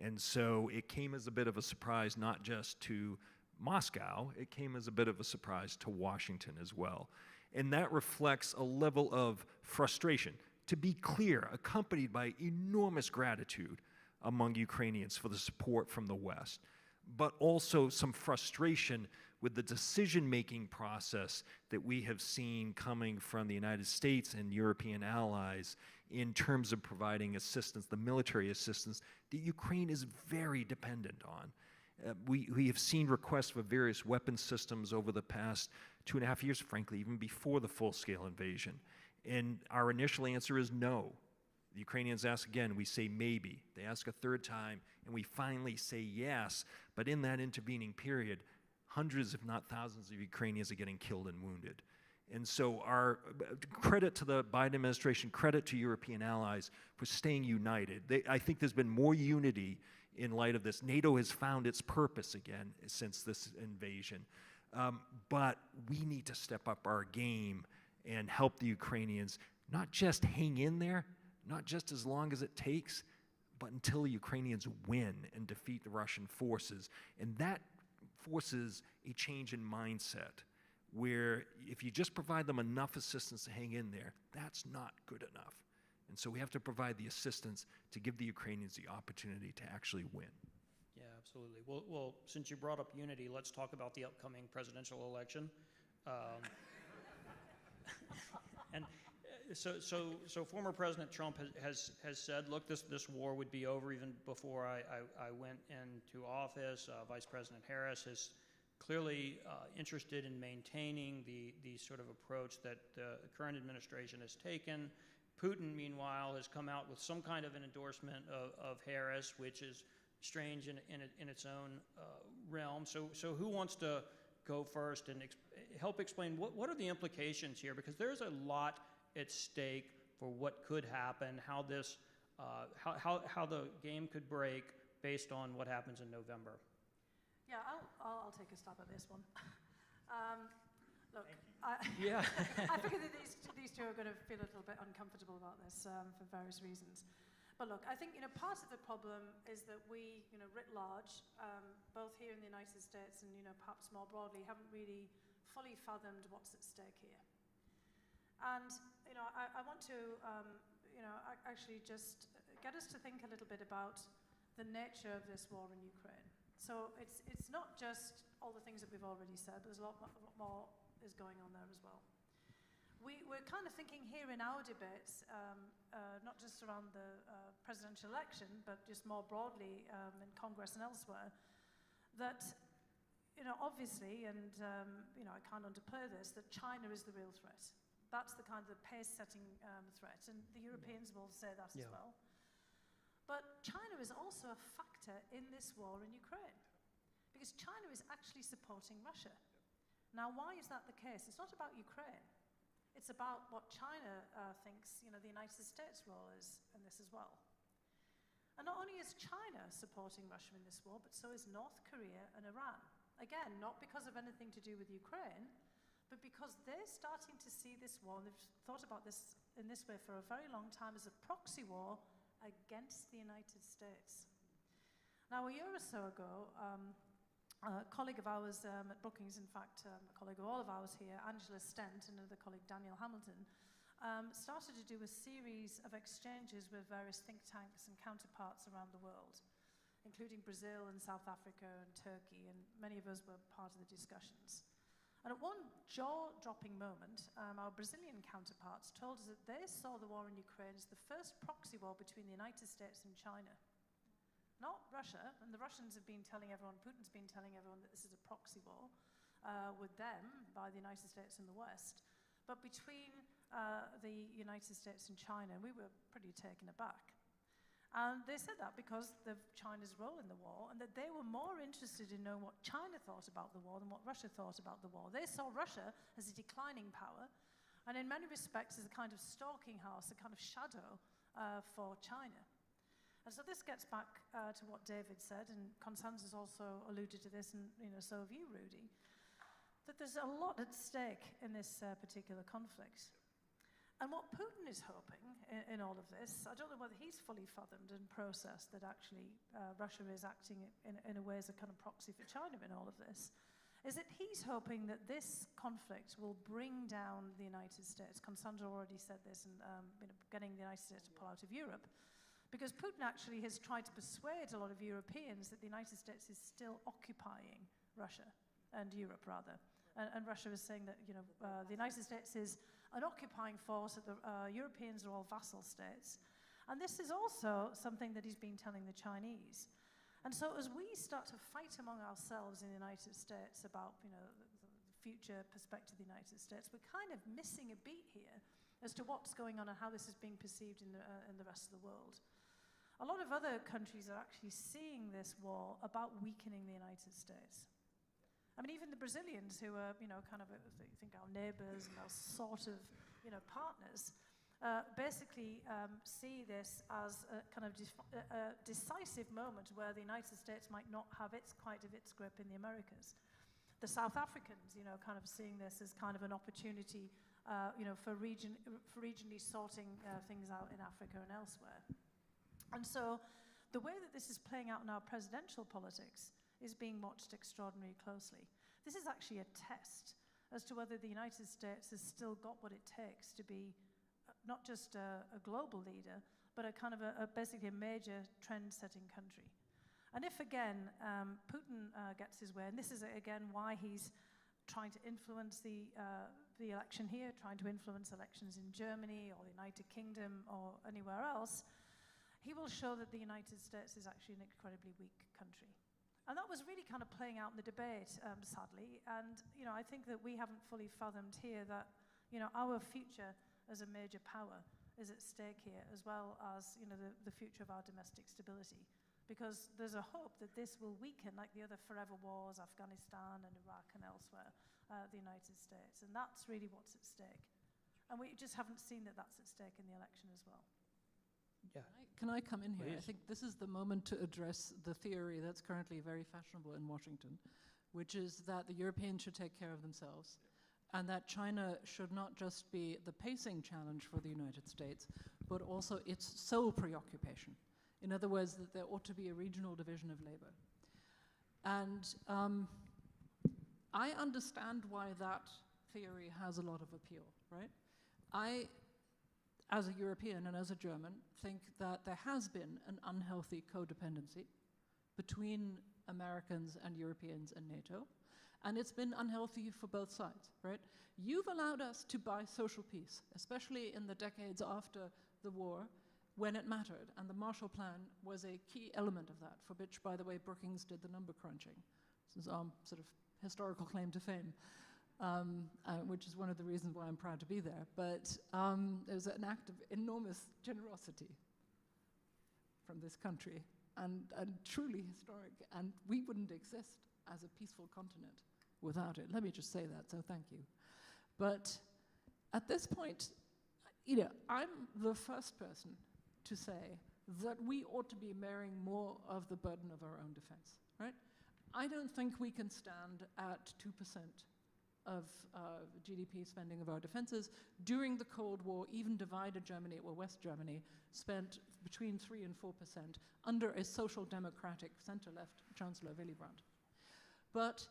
And so it came as a bit of a surprise, not just to Moscow, it came as a bit of a surprise to Washington as well. And that reflects a level of frustration, to be clear, accompanied by enormous gratitude among Ukrainians for the support from the West, but also some frustration with the decision-making process that we have seen coming from the United States and European allies in terms of providing assistance, the military assistance that Ukraine is very dependent on. We have seen requests for various weapon systems over the past 2.5 years, frankly, even before the full-scale invasion. And our initial answer is no. The Ukrainians ask again, we say maybe. They ask a third time, and we finally say yes. But in that intervening period, hundreds, if not thousands, of Ukrainians are getting killed and wounded. And so our credit to the Biden administration, credit to European allies for staying united. I think there's been more unity in light of this. NATO has found its purpose again since this invasion. But we need to step up our game and help the Ukrainians not just hang in there, not just as long as it takes, but until the Ukrainians win and defeat the Russian forces. And that forces a change in mindset, where if you just provide them enough assistance to hang in there, that's not good enough. And so we have to provide the assistance to give the Ukrainians the opportunity to actually win. Yeah, absolutely. Well, since you brought up unity, let's talk about the upcoming presidential election. And so former President Trump has said, look, this war would be over even before I went into office. Vice President Harris is clearly interested in maintaining the sort of approach that the current administration has taken. Putin, meanwhile, has come out with some kind of an endorsement of Harris, which is strange in its own realm. So who wants to go first and help explain what are the implications here? Because there's a lot at stake for what could happen, how this, how the game could break based on what happens in November. Yeah, I'll take a stab at this one. Look, Yeah. I figure that these two are going to feel a little bit uncomfortable about this for various reasons. But look, I think part of the problem is that we, writ large, both here in the United States and perhaps more broadly, haven't really fully fathomed what's at stake here. And I want to actually just get us to think a little bit about the nature of this war in Ukraine. So it's not just all the things that we've already said. There's a lot more is going on there as well. We're kind of thinking here in our debates, not just around the presidential election, but just more broadly in Congress and elsewhere, that, obviously, and, I can't underplay this, that China is the real threat. That's the kind of pace-setting threat, and the Europeans will say that as well. But China is also a factor in this war in Ukraine, because China is actually supporting Russia. Now, why is that the case? It's not about Ukraine. It's about what China thinks, the United States' role is in this as well. And not only is China supporting Russia in this war, but so is North Korea and Iran. Again, not because of anything to do with Ukraine, but because they're starting to see this war, and they've thought about this in this way for a very long time, as a proxy war against the United States. Now, a year or so ago, a colleague of ours at Brookings, in fact, a colleague of all of ours here, Angela Stent, and another colleague, Daniel Hamilton, started to do a series of exchanges with various think tanks and counterparts around the world, including Brazil and South Africa and Turkey, and many of us were part of the discussions. And at one jaw-dropping moment, our Brazilian counterparts told us that they saw the war in Ukraine as the first proxy war between the United States and China. Not Russia, and the Russians have been telling everyone, Putin's been telling everyone that this is a proxy war with them by the United States and the West, but between the United States and China, and we were pretty taken aback. And they said that because of China's role in the war, and that they were more interested in knowing what China thought about the war than what Russia thought about the war. They saw Russia as a declining power, and in many respects as a kind of stalking horse, a kind of shadow for China. And so this gets back to what David said, and Constanze has also alluded to this, and so have you, Rudy, that there's a lot at stake in this particular conflict. And what Putin is hoping in all of this, I don't know whether he's fully fathomed and processed that actually Russia is acting in a way as a kind of proxy for China in all of this, is that he's hoping that this conflict will bring down the United States. Constanze already said this, and getting the United States to pull out of Europe. Because Putin actually has tried to persuade a lot of Europeans that the United States is still occupying Russia, and Europe rather. And Russia is saying that the United States is an occupying force, that the Europeans are all vassal states. And this is also something that he's been telling the Chinese. And so as we start to fight among ourselves in the United States about the future perspective of the United States, we're kind of missing a beat here as to what's going on and how this is being perceived in the rest of the world. A lot of other countries are actually seeing this war about weakening the United States. I mean, even the Brazilians, who are, kind of, I think our neighbors and our sort of, partners, basically see this as a kind of decisive moment where the United States might not have quite of its grip in the Americas. The South Africans, kind of seeing this as kind of an opportunity, for regionally sorting things out in Africa and elsewhere. And so the way that this is playing out in our presidential politics is being watched extraordinarily closely. This is actually a test as to whether the United States has still got what it takes to be not just a global leader, but a kind of basically a major trend-setting country. And if, again, Putin gets his way, and this is, again, why he's trying to influence the election here, trying to influence elections in Germany or the United Kingdom or anywhere else, he will show that the United States is actually an incredibly weak country. And that was really kind of playing out in the debate, sadly. And, I think that we haven't fully fathomed here that, our future as a major power is at stake here, as well as, the future of our domestic stability. Because there's a hope that this will weaken, like the other forever wars, Afghanistan and Iraq and elsewhere, the United States. And that's really what's at stake. And we just haven't seen that that's at stake in the election as well. Yeah. Can I come in here? Please. I think this is the moment to address the theory that's currently very fashionable in Washington, which is that the Europeans should take care of themselves, and that China should not just be the pacing challenge for the United States, but also its sole preoccupation. In other words, that there ought to be a regional division of labor. And I understand why that theory has a lot of appeal, right? I, as a European and as a German, think that there has been an unhealthy codependency between Americans and Europeans and NATO, And it's been unhealthy for both sides, right? You've allowed us to buy social peace, especially in the decades after the war, when it mattered. And the Marshall Plan was a key element of that, for which, by the way, Brookings did the number crunching. This is our sort of historical claim to fame, which is one of the reasons why I'm proud to be there. But it was an act of enormous generosity from this country, and truly historic. And we wouldn't exist as a peaceful continent without it. Let me just say that, so thank you. But at this point, I'm the first person to say that we ought to be bearing more of the burden of our own defense, right? I don't think we can stand at 2% of GDP spending of our defenses. During the Cold War, even divided Germany, well, West Germany, spent between 3 and 4% under a social democratic center-left Chancellor Willy Brandt. But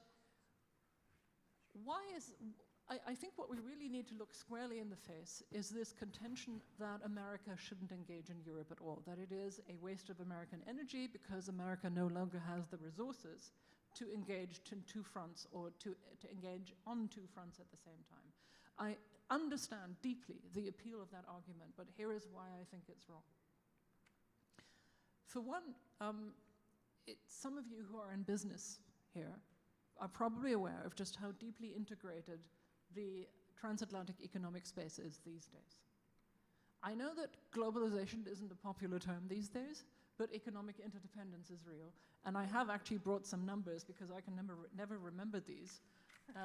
I think what we really need to look squarely in the face is this contention that America shouldn't engage in Europe at all, that it is a waste of American energy because America no longer has the resources to engage in two fronts, or to engage on two fronts at the same time. I understand deeply the appeal of that argument, but here is why I think it's wrong. For one, some of you who are in business here are probably aware of just how deeply integrated the transatlantic economic space is these days. I know that globalization isn't a popular term these days, but economic interdependence is real. And I have actually brought some numbers because I can never remember these.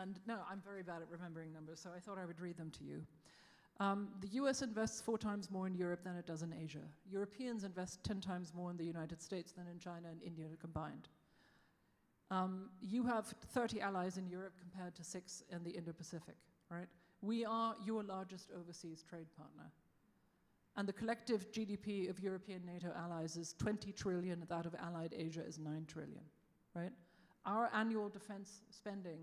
And no, I'm very bad at remembering numbers, so I thought I would read them to you. The US invests 4 times more in Europe than it does in Asia. Europeans invest 10 times more in the United States than in China and India combined. You have 30 allies in Europe compared to 6 in the Indo-Pacific, right? We are your largest overseas trade partner. And the collective GDP of European NATO allies is 20 trillion, that of allied Asia is 9 trillion, right? Our annual defense spending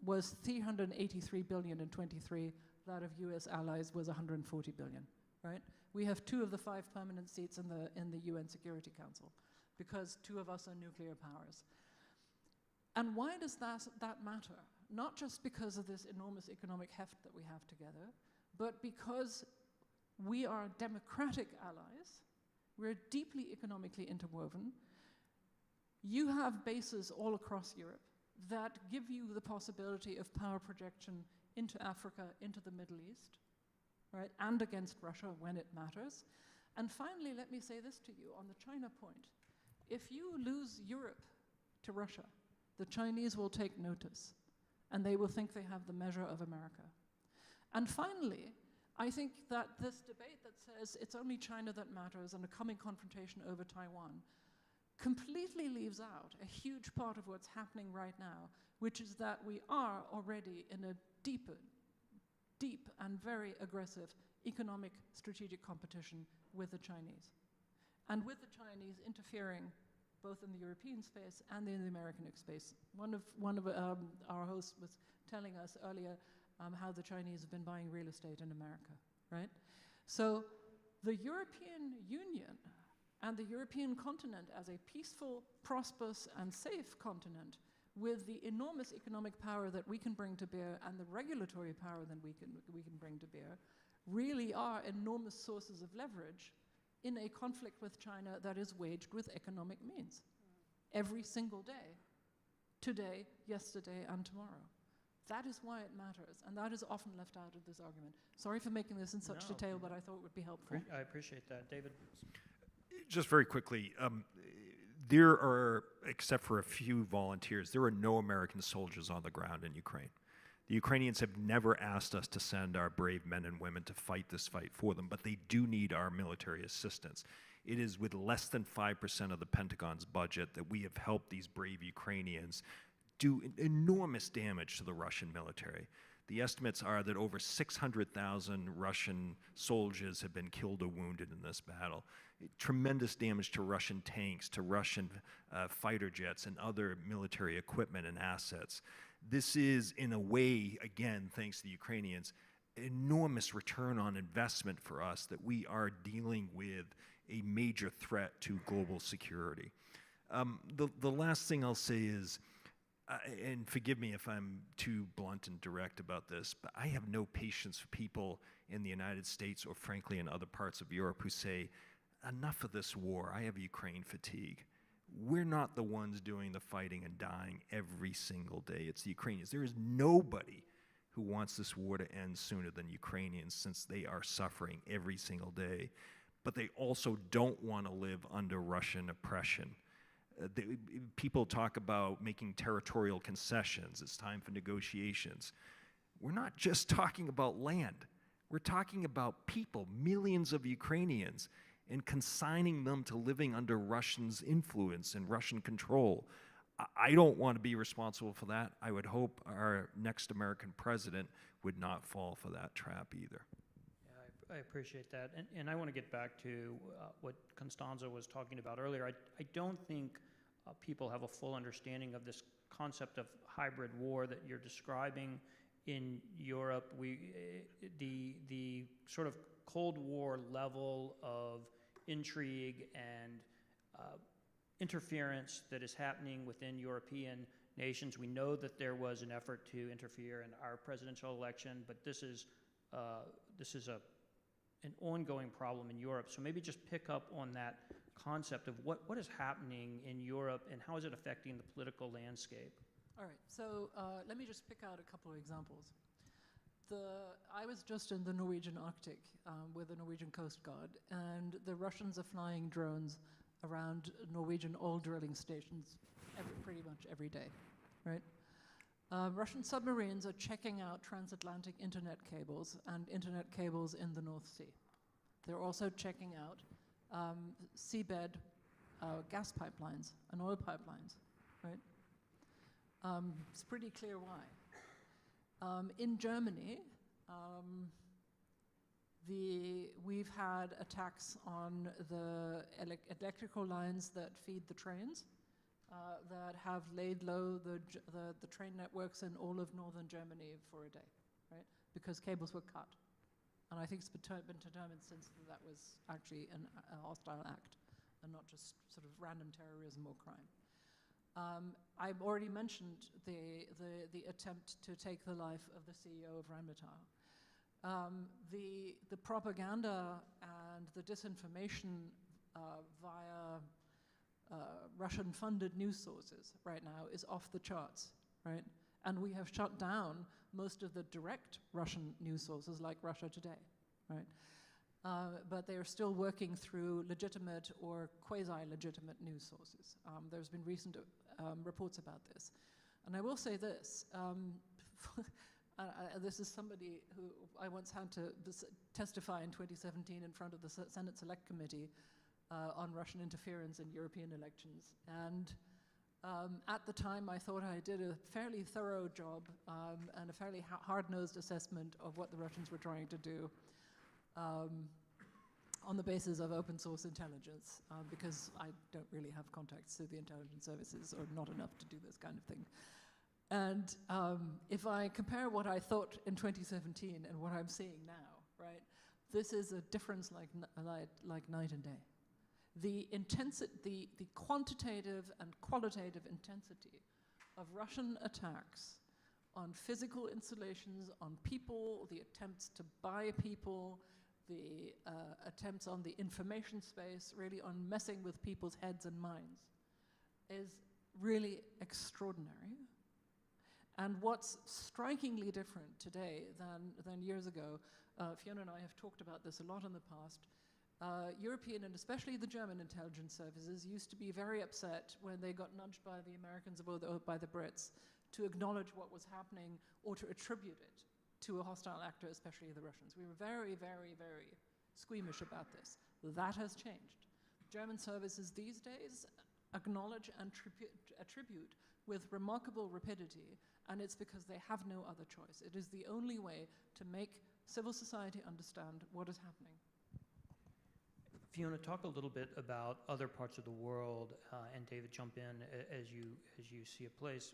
was 383 billion in 23, that of US allies was 140 billion, right? We have 2 of the 5 permanent seats in the UN Security Council because 2 of us are nuclear powers. And why does that matter? Not just because of this enormous economic heft that we have together, but because we are democratic allies. We're deeply economically interwoven. You have bases all across Europe that give you the possibility of power projection into Africa, into the Middle East, right, and against Russia when it matters. And finally, let me say this to you on the China point. If you lose Europe to Russia, the Chinese will take notice, and they will think they have the measure of America. And finally, I think that this debate that says it's only China that matters and a coming confrontation over Taiwan completely leaves out a huge part of what's happening right now, which is that we are already in a deep and very aggressive economic strategic competition with the Chinese. And with the Chinese interfering both in the European space and in the American space. One of our hosts was telling us earlier how the Chinese have been buying real estate in America, right? So the European Union and the European continent as a peaceful, prosperous, and safe continent with the enormous economic power that we can bring to bear and the regulatory power that we can bring to bear really are enormous sources of leverage in a conflict with China that is waged with economic means every single day, today, yesterday, and tomorrow. That is why it matters, and that is often left out of this argument. Sorry for making this in such detail, but I thought it would be helpful. I appreciate that. David? Just very quickly, there are, except for a few volunteers, there are no American soldiers on the ground in Ukraine. The Ukrainians have never asked us to send our brave men and women to fight this fight for them, but they do need our military assistance. It is with less than 5% of the Pentagon's budget that we have helped these brave Ukrainians do enormous damage to the Russian military. The estimates are that over 600,000 Russian soldiers have been killed or wounded in this battle. Tremendous damage to Russian tanks, to Russian fighter jets, and other military equipment and assets. This is, in a way, again, thanks to the Ukrainians, enormous return on investment for us that we are dealing with a major threat to global security. The last thing I'll say is, and forgive me if I'm too blunt and direct about this, but I have no patience for people in the United States or frankly in other parts of Europe who say, enough of this war, I have Ukraine fatigue. We're not the ones doing the fighting and dying every single day. It's the Ukrainians. There is nobody who wants this war to end sooner than Ukrainians, since they are suffering every single day. But they also don't want to live under Russian oppression. People talk about making territorial concessions. It's time for negotiations. We're not just talking about land. We're talking about people, millions of Ukrainians, and consigning them to living under Russians' influence and Russian control. I don't want to be responsible for that. I would hope our next American president would not fall for that trap either. Yeah, I appreciate that. And I want to get back to what Constanze was talking about earlier. I don't think people have a full understanding of this concept of hybrid war that you're describing in Europe. The sort of Cold War level of intrigue and interference that is happening within European nations. We know that there was an effort to interfere in our presidential election, but this is an ongoing problem in Europe. So maybe just pick up on that concept of what is happening in Europe and how is it affecting the political landscape. All right, so let me just pick out a couple of examples. I was just in the Norwegian Arctic with the Norwegian Coast Guard, and the Russians are flying drones around Norwegian oil drilling stations pretty much every day, right? Russian submarines are checking out transatlantic internet cables and internet cables in the North Sea. They're also checking out seabed gas pipelines and oil pipelines, right? It's pretty clear why. In Germany, we've had attacks on the electrical lines that feed the trains that have laid low the train networks in all of northern Germany for a day, right? Because cables were cut. And I think it's been determined since that was actually a hostile act and not just sort of random terrorism or crime. I've already mentioned the attempt to take the life of the CEO of Rheinmetall. The propaganda and the disinformation via Russian-funded news sources right now is off the charts, right? And we have shut down most of the direct Russian news sources like Russia Today, right? But they are still working through legitimate or quasi-legitimate news sources. There's been recent reports about this. And I will say this, this is somebody who I once had to testify in 2017 in front of the Senate Select Committee on Russian interference in European elections. And at the time, I thought I did a fairly thorough job and a fairly hard-nosed assessment of what the Russians were trying to do on the basis of open source intelligence, because I don't really have contacts to the intelligence services, or not enough to do this kind of thing. And if I compare what I thought in 2017 and what I'm seeing now, right, this is a difference like night and day. The quantitative and qualitative intensity of Russian attacks on physical installations, on people, the attempts to buy people, the attempts on the information space, really on messing with people's heads and minds, is really extraordinary. And what's strikingly different today than years ago, Fiona and I have talked about this a lot in the past, European and especially the German intelligence services used to be very upset when they got nudged by the Americans or by the Brits to acknowledge what was happening or to attribute it to a hostile actor, especially the Russians. We were very, very, very squeamish about this. That has changed. German services these days acknowledge and attribute with remarkable rapidity, and it's because they have no other choice. It is the only way to make civil society understand what is happening. Fiona, talk a little bit about other parts of the world, and David, jump in as you see a place.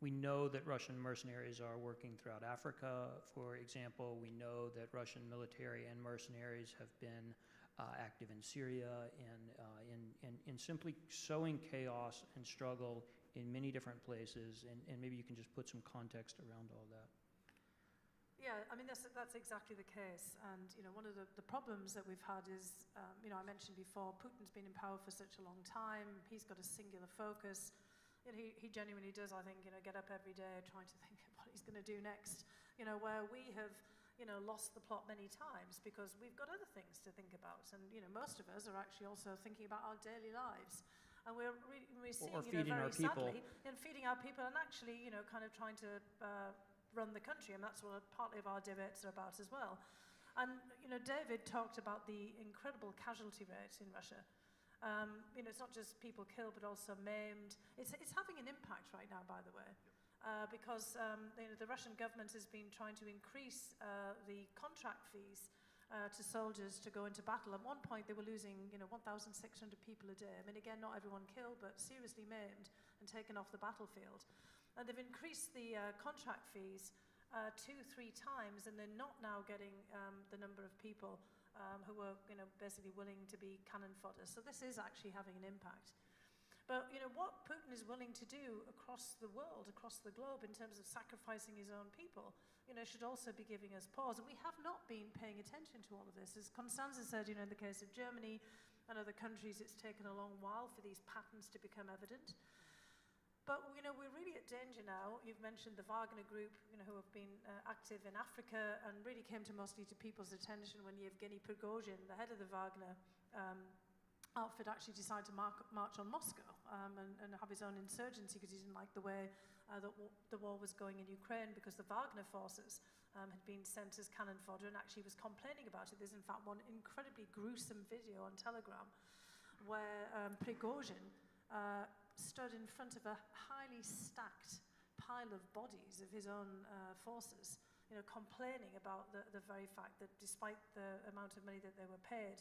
We know that Russian mercenaries are working throughout Africa, for example. We know that Russian military and mercenaries have been active in Syria and in simply sowing chaos and struggle in many different places, and maybe you can just put some context around all that. Yeah, I mean, that's exactly the case. And, one of the problems that we've had is, I mentioned before, Putin's been in power for such a long time. He's got a singular focus. He genuinely does, I think, get up every day trying to think of what he's going to do next. Where we have, lost the plot many times because we've got other things to think about. And, most of us are actually also thinking about our daily lives. And we're seeing, feeding our very people. sadly, feeding our people and actually, kind of trying to run the country, and that's what partly of our debates are about as well. And, David talked about the incredible casualty rate in Russia. It's not just people killed, but also maimed. It's having an impact right now, by the way, because the Russian government has been trying to increase the contract fees to soldiers to go into battle. At one point, they were losing, 1,600 people a day. I mean, again, not everyone killed, but seriously maimed and taken off the battlefield. And they've increased the contract fees 2-3 times, and they're not now getting the number of people who are, basically willing to be cannon fodder. So this is actually having an impact. But, what Putin is willing to do across the world, across the globe, in terms of sacrificing his own people, should also be giving us pause. And we have not been paying attention to all of this. As Constanze said, in the case of Germany and other countries, it's taken a long while for these patterns to become evident. But, we're really at danger now. You've mentioned the Wagner Group, who have been active in Africa and really came mostly to people's attention when Yevgeny Prigozhin, the head of the Wagner outfit, actually decided to march on Moscow and have his own insurgency because he didn't like the way that the war was going in Ukraine, because the Wagner forces had been sent as cannon fodder, and actually was complaining about it. There's in fact one incredibly gruesome video on Telegram where Prigozhin stood in front of a highly stacked pile of bodies of his own forces, complaining about the very fact that despite the amount of money that they were paid,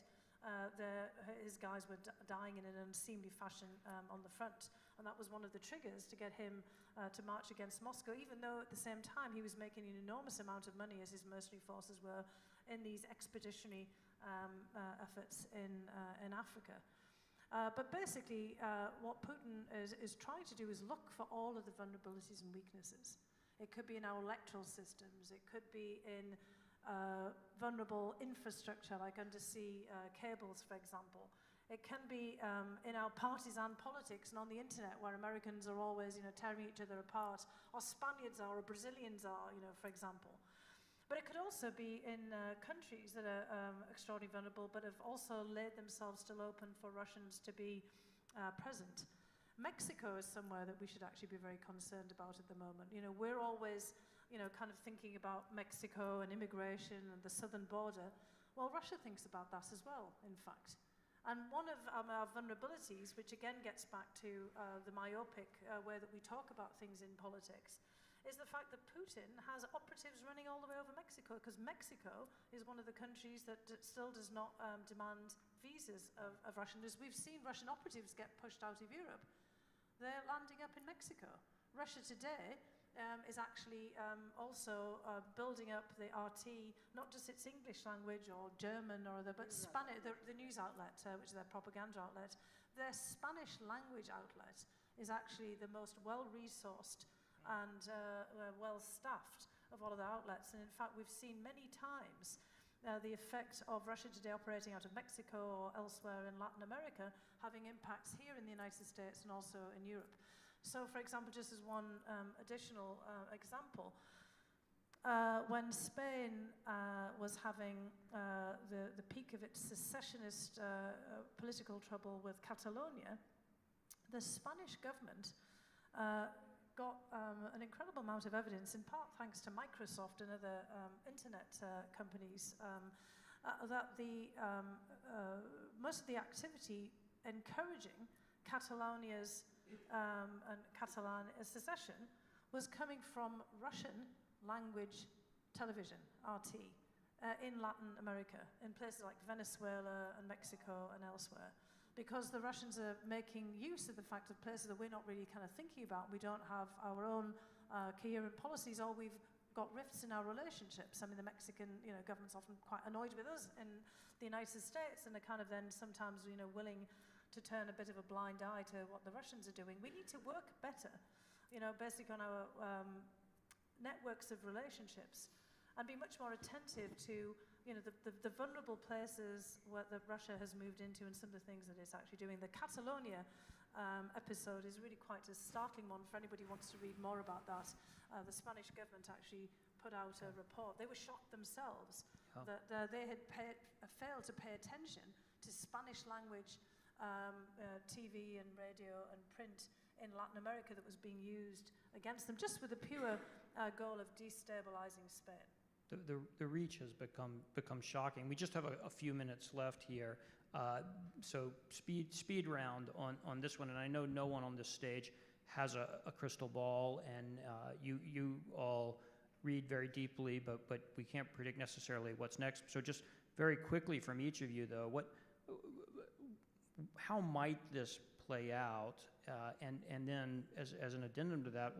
his guys were dying in an unseemly fashion on the front. And that was one of the triggers to get him to march against Moscow, even though at the same time he was making an enormous amount of money as his mercenary forces were in these expeditionary efforts in Africa. But basically, what Putin is trying to do is look for all of the vulnerabilities and weaknesses. It could be in our electoral systems. It could be in vulnerable infrastructure, like undersea cables, for example. It can be in our partisan politics and on the internet, where Americans are always, tearing each other apart, or Spaniards are, or Brazilians are, for example. But it could also be in countries that are extraordinarily vulnerable, but have also laid themselves still open for Russians to be present. Mexico is somewhere that we should actually be very concerned about at the moment. We're always, kind of thinking about Mexico and immigration and the southern border. Well, Russia thinks about that as well, in fact. And one of our vulnerabilities, which again gets back to the myopic way that we talk about things in politics, is the fact that Putin has operatives running all the way over Mexico, because Mexico is one of the countries that still does not demand visas of Russians. We've seen Russian operatives get pushed out of Europe. They're landing up in Mexico. Russia today is actually also building up the RT, not just its English language or German or other, but Spanish, the news outlet, which is their propaganda outlet. Their Spanish language outlet is actually the most well-resourced and well-staffed of all of the outlets. And in fact, we've seen many times the effect of Russia today operating out of Mexico or elsewhere in Latin America having impacts here in the United States and also in Europe. So, for example, just as one additional example, when Spain was having the peak of its secessionist political trouble with Catalonia, the Spanish government got an incredible amount of evidence, in part thanks to Microsoft and other internet companies, that most of the activity encouraging Catalonia's and Catalan secession was coming from Russian language television, RT, in Latin America, in places like Venezuela and Mexico and elsewhere. Because the Russians are making use of the fact of places that we're not really kind of thinking about. We don't have our own coherent policies, or we've got rifts in our relationships. I mean, the Mexican government's often quite annoyed with us in the United States, and are kind of then sometimes willing to turn a bit of a blind eye to what the Russians are doing. We need to work better, basically on our networks of relationships, and be much more attentive to the vulnerable places that Russia has moved into and some of the things that it's actually doing. The Catalonia episode is really quite a startling one for anybody who wants to read more about that. The Spanish government actually put out a report. They were shocked themselves that they had failed to pay attention to Spanish language TV and radio and print in Latin America that was being used against them, just with the pure goal of destabilizing Spain. The reach has become shocking. We just have a few minutes left here, so speed round on this one. And I know no one on this stage has a crystal ball, and you all read very deeply, but we can't predict necessarily what's next. So just very quickly from each of you, though, how might this play out? And then as an addendum to that,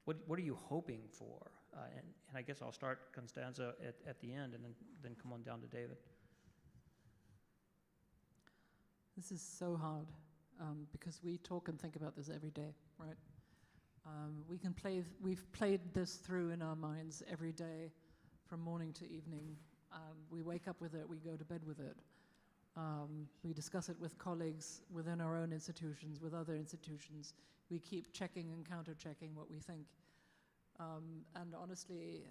what are you hoping for? And I guess I'll start, Constanze, at the end, and then come on down to David. This is so hard because we talk and think about this every day, right? We've played this through in our minds every day from morning to evening. We wake up with it, we go to bed with it. We discuss it with colleagues within our own institutions, with other institutions. We keep checking and counter-checking what we think. And honestly,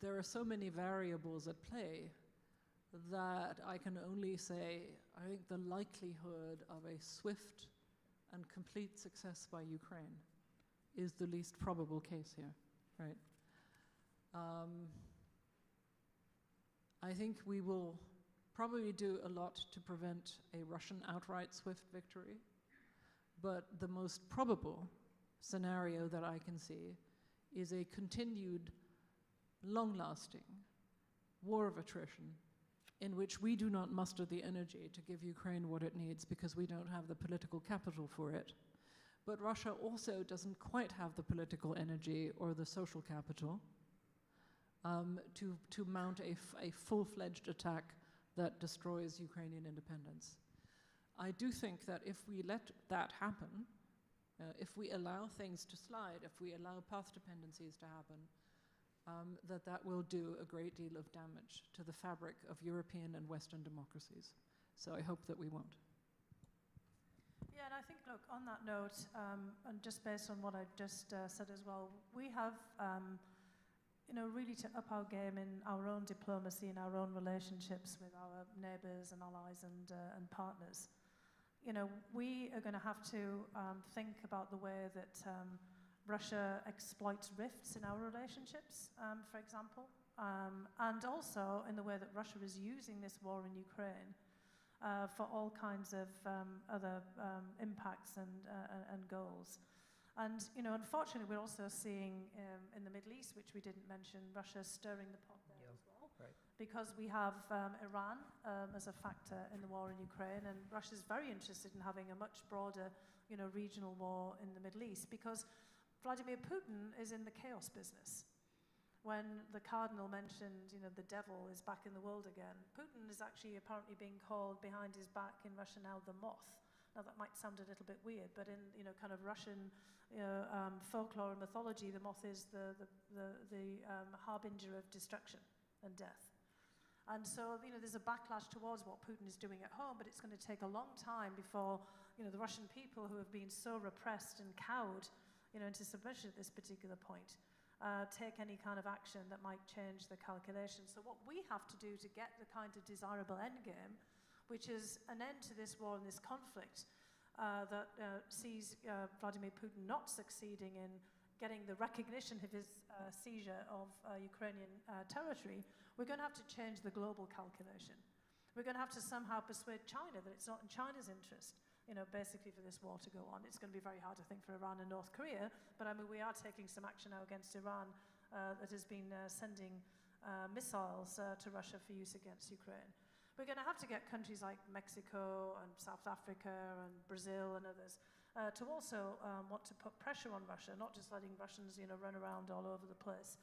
there are so many variables at play that I can only say, I think the likelihood of a swift and complete success by Ukraine is the least probable case here, right? I think we will probably do a lot to prevent a Russian outright swift victory, but the most probable scenario that I can see is a continued, long-lasting war of attrition in which we do not muster the energy to give Ukraine what it needs because we don't have the political capital for it. But Russia also doesn't quite have the political energy or the social capital to mount a full-fledged attack that destroys Ukrainian independence. I do think that if we let that happen, if we allow things to slide, if we allow path dependencies to happen, that will do a great deal of damage to the fabric of European and Western democracies. So I hope that we won't. Yeah, and I think, look, on that note, and just based on what I just said as well, we have, really to up our game in our own diplomacy, in our own relationships with our neighbours and allies and partners. We are going to have to think about the way that Russia exploits rifts in our relationships, for example, and also in the way that Russia is using this war in Ukraine for all kinds of other impacts and goals. And, unfortunately, we're also seeing in the Middle East, which we didn't mention, Russia stirring the pot there as well. Right. Because we have Iran as a factor in the war in Ukraine, and Russia's very interested in having a much broader, regional war in the Middle East, because Vladimir Putin is in the chaos business. When the Cardinal mentioned, the devil is back in the world again, Putin is actually apparently being called behind his back in Russia now the moth. Now that might sound a little bit weird, but in kind of Russian folklore and mythology, the moth is the harbinger of destruction and death. And so there's a backlash towards what Putin is doing at home, but it's going to take a long time before the Russian people, who have been so repressed and cowed into submission at this particular point, take any kind of action that might change the calculation. So what we have to do to get the kind of desirable endgame, which is an end to this war and this conflict that sees Vladimir Putin not succeeding in getting the recognition of his seizure of Ukrainian territory, we're going to have to change the global calculation. We're going to have to somehow persuade China that it's not in China's interest, basically for this war to go on. It's going to be very hard, I think, for Iran and North Korea, but I mean, we are taking some action now against Iran that has been sending missiles to Russia for use against Ukraine. We're going to have to get countries like Mexico and South Africa and Brazil and others to also want to put pressure on Russia, not just letting Russians, run around all over the place,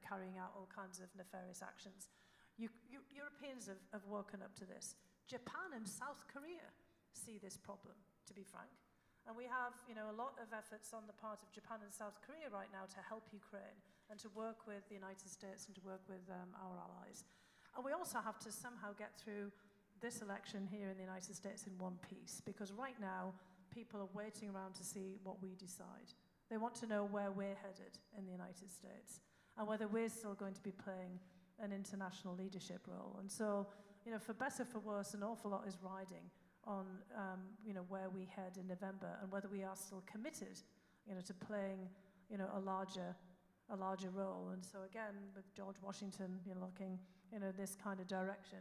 carrying out all kinds of nefarious actions. Europeans have woken up to this. Japan and South Korea see this problem, to be frank. And we have, a lot of efforts on the part of Japan and South Korea right now to help Ukraine and to work with the United States and to work with our allies. And we also have to somehow get through this election here in the United States in one piece, because right now people are waiting around to see what we decide. They want to know where we're headed in the United States and whether we're still going to be playing an international leadership role. And so, for better, for worse, an awful lot is riding on where we head in November and whether we are still committed, to playing, a larger role. And so again, with George Washington, looking, this kind of direction,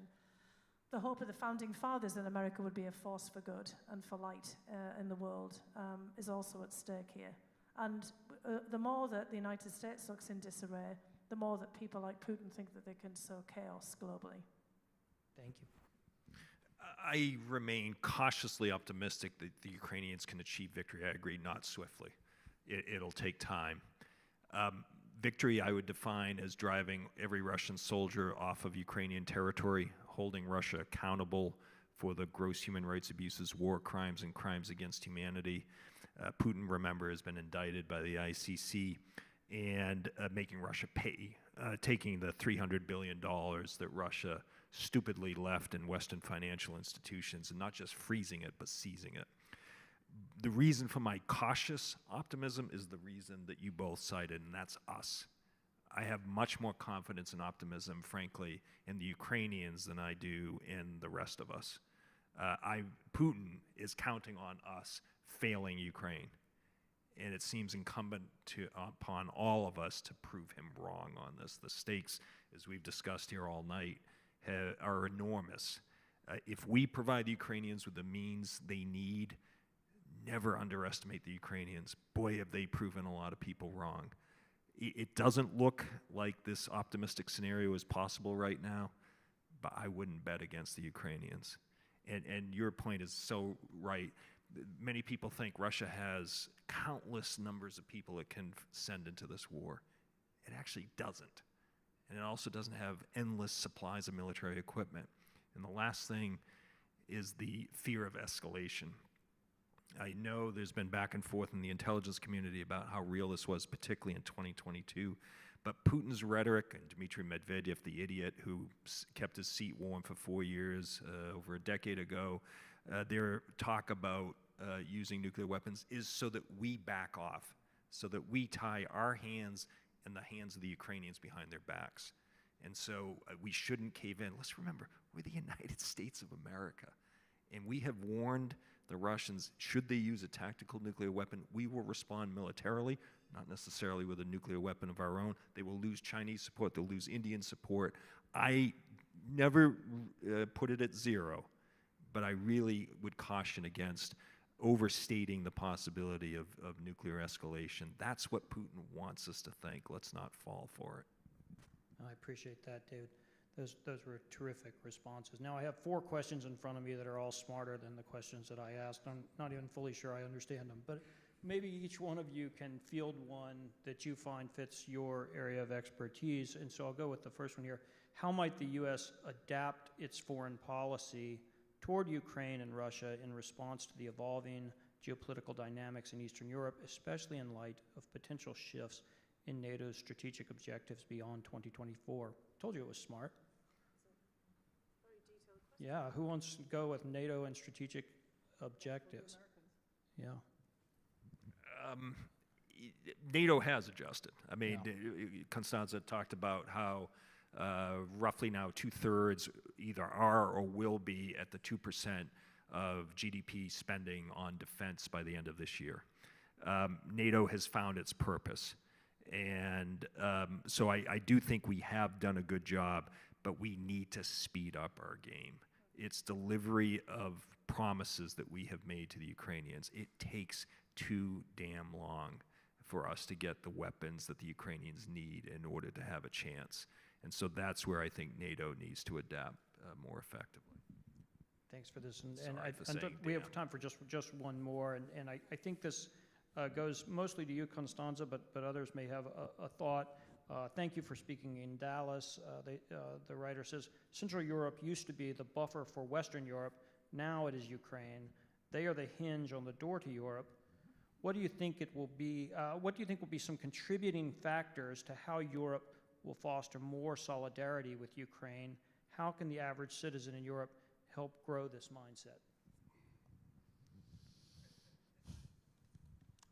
the hope of the founding fathers that America would be a force for good and for light in the world is also at stake here. And the more that the United States looks in disarray, the more that people like Putin think that they can sow chaos globally. Thank you. I remain cautiously optimistic that the Ukrainians can achieve victory. I agree, not swiftly. It'll take time. Victory I would define as driving every Russian soldier off of Ukrainian territory, holding Russia accountable for the gross human rights abuses, war crimes, and crimes against humanity. Putin, remember, has been indicted by the ICC, and making Russia pay, taking the $300 billion that Russia stupidly left in Western financial institutions, and not just freezing it, but seizing it. The reason for my cautious optimism is the reason that you both cited, and that's us. I have much more confidence and optimism, frankly, in the Ukrainians than I do in the rest of us. Putin is counting on us failing Ukraine, and it seems incumbent upon all of us to prove him wrong on this. The stakes, as we've discussed here all night, are enormous. If we provide the Ukrainians with the means they need, never underestimate the Ukrainians. Boy, have they proven a lot of people wrong. It doesn't look like this optimistic scenario is possible right now, but I wouldn't bet against the Ukrainians. And your point is so right. Many people think Russia has countless numbers of people it can send into this war. It actually doesn't. And it also doesn't have endless supplies of military equipment. And the last thing is the fear of escalation. I know there's been back and forth in the intelligence community about how real this was, particularly in 2022. But Putin's rhetoric, and Dmitry Medvedev, the idiot who kept his seat warm for 4 years, over a decade ago, their talk about using nuclear weapons is so that we back off, so that we tie our hands and the hands of the Ukrainians behind their backs. And so we shouldn't cave in. Let's remember, we're the United States of America. And we have warned the Russians, should they use a tactical nuclear weapon, we will respond militarily, not necessarily with a nuclear weapon of our own. They will lose Chinese support, they'll lose Indian support. I never put it at zero, but I really would caution against overstating the possibility of nuclear escalation. That's what Putin wants us to think. Let's not fall for it. I appreciate that, David. Those were terrific responses. Now I have 4 questions in front of me that are all smarter than the questions that I asked. I'm not even fully sure I understand them, but maybe each one of you can field one that you find fits your area of expertise. And so I'll go with the first one here. How might the U.S. adapt its foreign policy toward Ukraine and Russia in response to the evolving geopolitical dynamics in Eastern Europe, especially in light of potential shifts in NATO's strategic objectives beyond 2024? Told you it was smart. Yeah, who wants to go with NATO and strategic objectives? Yeah. NATO has adjusted. I mean, Constanze talked about how roughly now 2/3 either are or will be at the 2% of GDP spending on defense by the end of this year. NATO has found its purpose. And so I do think we have done a good job, but we need to speed up our game. It's delivery of promises that we have made to the Ukrainians. It takes too damn long for us to get the weapons that the Ukrainians need in order to have a chance. And so that's where I think NATO needs to adapt more effectively. Thanks for this. We have time for just one more. And I think this goes mostly to you, Constanze, but others may have a thought. Thank you for speaking in Dallas. The writer says, Central Europe used to be the buffer for Western Europe. Now it is Ukraine. They are the hinge on the door to Europe. What do you think it will be? What do you think will be some contributing factors to how Europe will foster more solidarity with Ukraine? How can the average citizen in Europe help grow this mindset?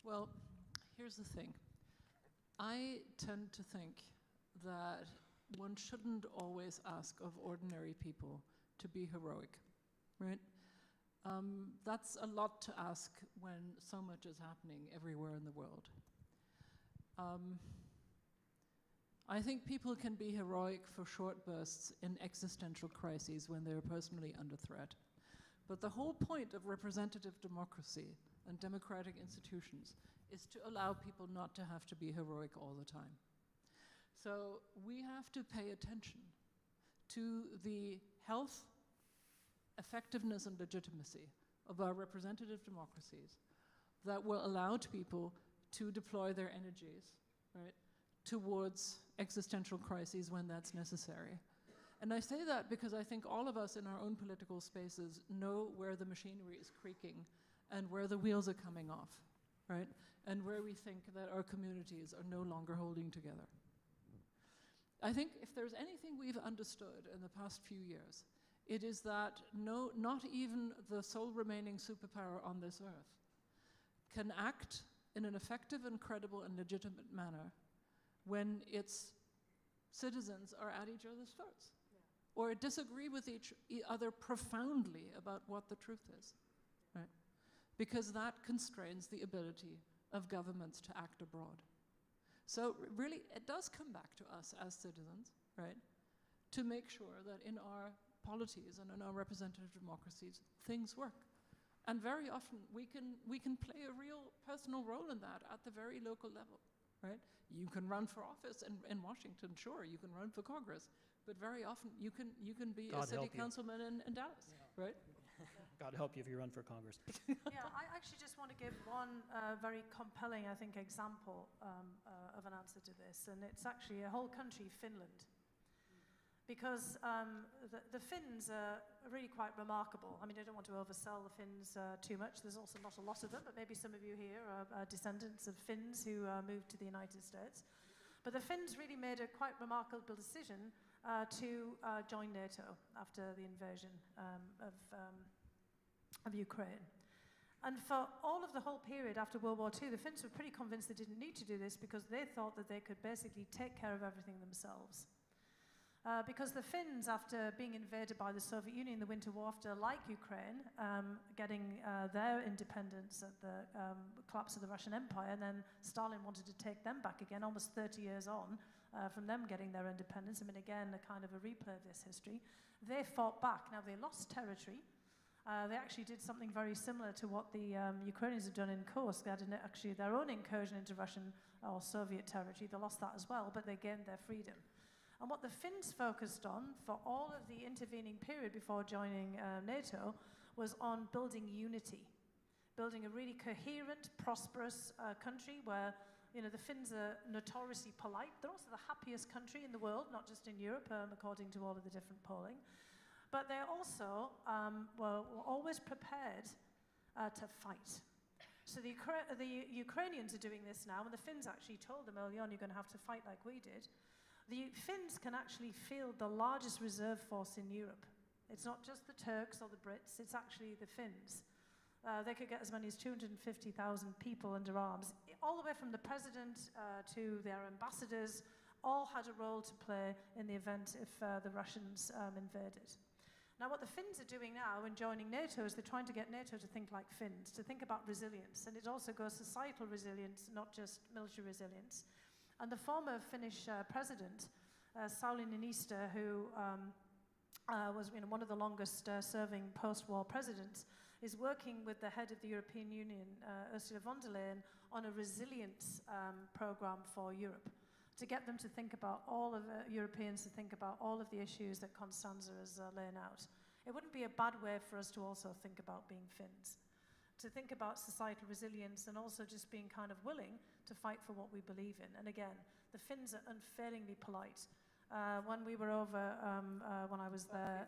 Well, here's the thing. I tend to think that one shouldn't always ask of ordinary people to be heroic, right? That's a lot to ask when so much is happening everywhere in the world. I think people can be heroic for short bursts in existential crises when they're personally under threat. But the whole point of representative democracy and democratic institutions is to allow people not to have to be heroic all the time. So we have to pay attention to the health, effectiveness, and legitimacy of our representative democracies that will allow people to deploy their energies, right, towards existential crises when that's necessary. And I say that because I think all of us in our own political spaces know where the machinery is creaking and where the wheels are coming off, right? And where we think that our communities are no longer holding together. I think if there's anything we've understood in the past few years, it is that not even the sole remaining superpower on this earth can act in an effective and credible and legitimate manner when its citizens are at each other's throats, or disagree with each other profoundly about what the truth is, right? Because that constrains the ability of governments to act abroad. So really, it does come back to us as citizens, right, to make sure that in our polities and in our representative democracies, things work. And very often, we can play a real personal role in that at the very local level, right? You can run for office in Washington, sure, you can run for Congress, but very often you can be a city councilman in Dallas, right? God help you if you run for Congress. Yeah, I actually just want to give one very compelling, I think, example of an answer to this, and it's actually a whole country, Finland. Because the Finns are really quite remarkable. I mean, I don't want to oversell the Finns too much. There's also not a lot of them, but maybe some of you here are descendants of Finns who moved to the United States. But the Finns really made a quite remarkable decision to join NATO after the invasion of Ukraine. And for all of the whole period after World War II, the Finns were pretty convinced they didn't need to do this because they thought that they could basically take care of everything themselves. Because the Finns, after being invaded by the Soviet Union in the Winter War, after, like Ukraine, getting their independence at the collapse of the Russian Empire, and then Stalin wanted to take them back again, almost 30 years on, from them getting their independence. I mean, again, a kind of a replay of this history. They fought back. Now, they lost territory. They actually did something very similar to what the Ukrainians had done in Kursk. They had actually their own incursion into Russian or Soviet territory. They lost that as well, but they gained their freedom. And what the Finns focused on for all of the intervening period before joining NATO was on building unity, building a really coherent, prosperous country where, you know, the Finns are notoriously polite. They're also the happiest country in the world, not just in Europe, according to all of the different polling. But they also were always prepared to fight. So the Ukrainians are doing this now, and the Finns actually told them early on, you're going to have to fight like we did. The Finns can actually field the largest reserve force in Europe. It's not just the Turks or the Brits, it's actually the Finns. They could get as many as 250,000 people under arms. All the way from the president to their ambassadors, all had a role to play in the event if the Russians invaded. Now, what the Finns are doing now in joining NATO is they're trying to get NATO to think like Finns, to think about resilience. And it also goes societal resilience, not just military resilience. And the former Finnish president, Sauli Niinistö, who was one of the longest serving post-war presidents, is working with the head of the European Union, Ursula von der Leyen, on a resilience program for Europe, to get them to think about all of Europeans to think about all of the issues that Constanze is laying out. It wouldn't be a bad way for us to also think about being Finns, to think about societal resilience and also just being kind of willing to fight for what we believe in. And again, the Finns are unfailingly polite. When we were over, when I was there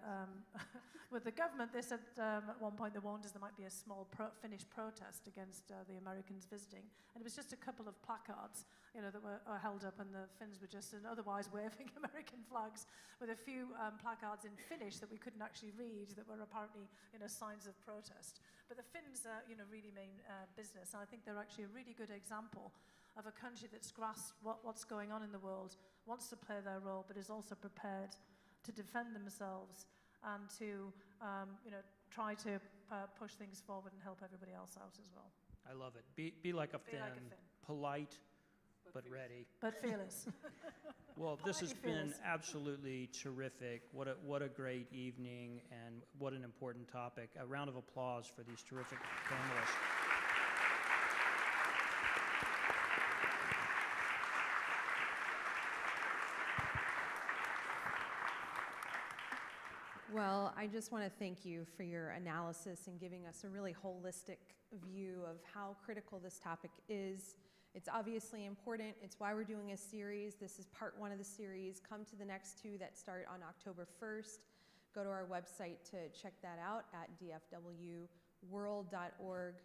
with the government, they said at one point they warned us there might be a small Finnish protest against the Americans visiting. And it was just a couple of placards, that were held up, and the Finns were just otherwise waving American flags with a few placards in Finnish that we couldn't actually read that were apparently, signs of protest. But the Finns, really mean business. And I think they're actually a really good example of a country that's grasped what's going on in the world, wants to play their role, but is also prepared to defend themselves and to, try to push things forward and help everybody else out as well. I love it. Be like a Finn, polite but ready. But fearless. Well, this has Politely been fearless. absolutely terrific. What a great evening, and what an important topic. A round of applause for these terrific panelists. Well, I just want to thank you for your analysis and giving us a really holistic view of how critical this topic is. It's obviously important. It's why we're doing a series. This is part 1 of the series. Come to the next 2 that start on October 1st. Go to our website to check that out at dfwworld.org.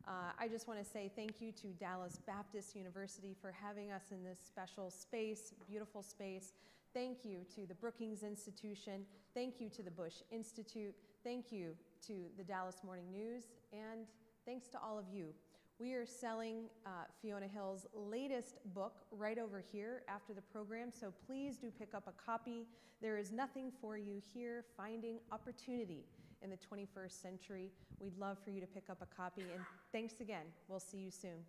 I just want to say thank you to Dallas Baptist University for having us in this special space, beautiful space. Thank you to the Brookings Institution. Thank you to the Bush Institute. Thank you to the Dallas Morning News. And thanks to all of you. We are selling Fiona Hill's latest book right over here after the program, so please do pick up a copy. There is nothing for you here, Finding Opportunity in the 21st Century. We'd love for you to pick up a copy, and thanks again. We'll see you soon.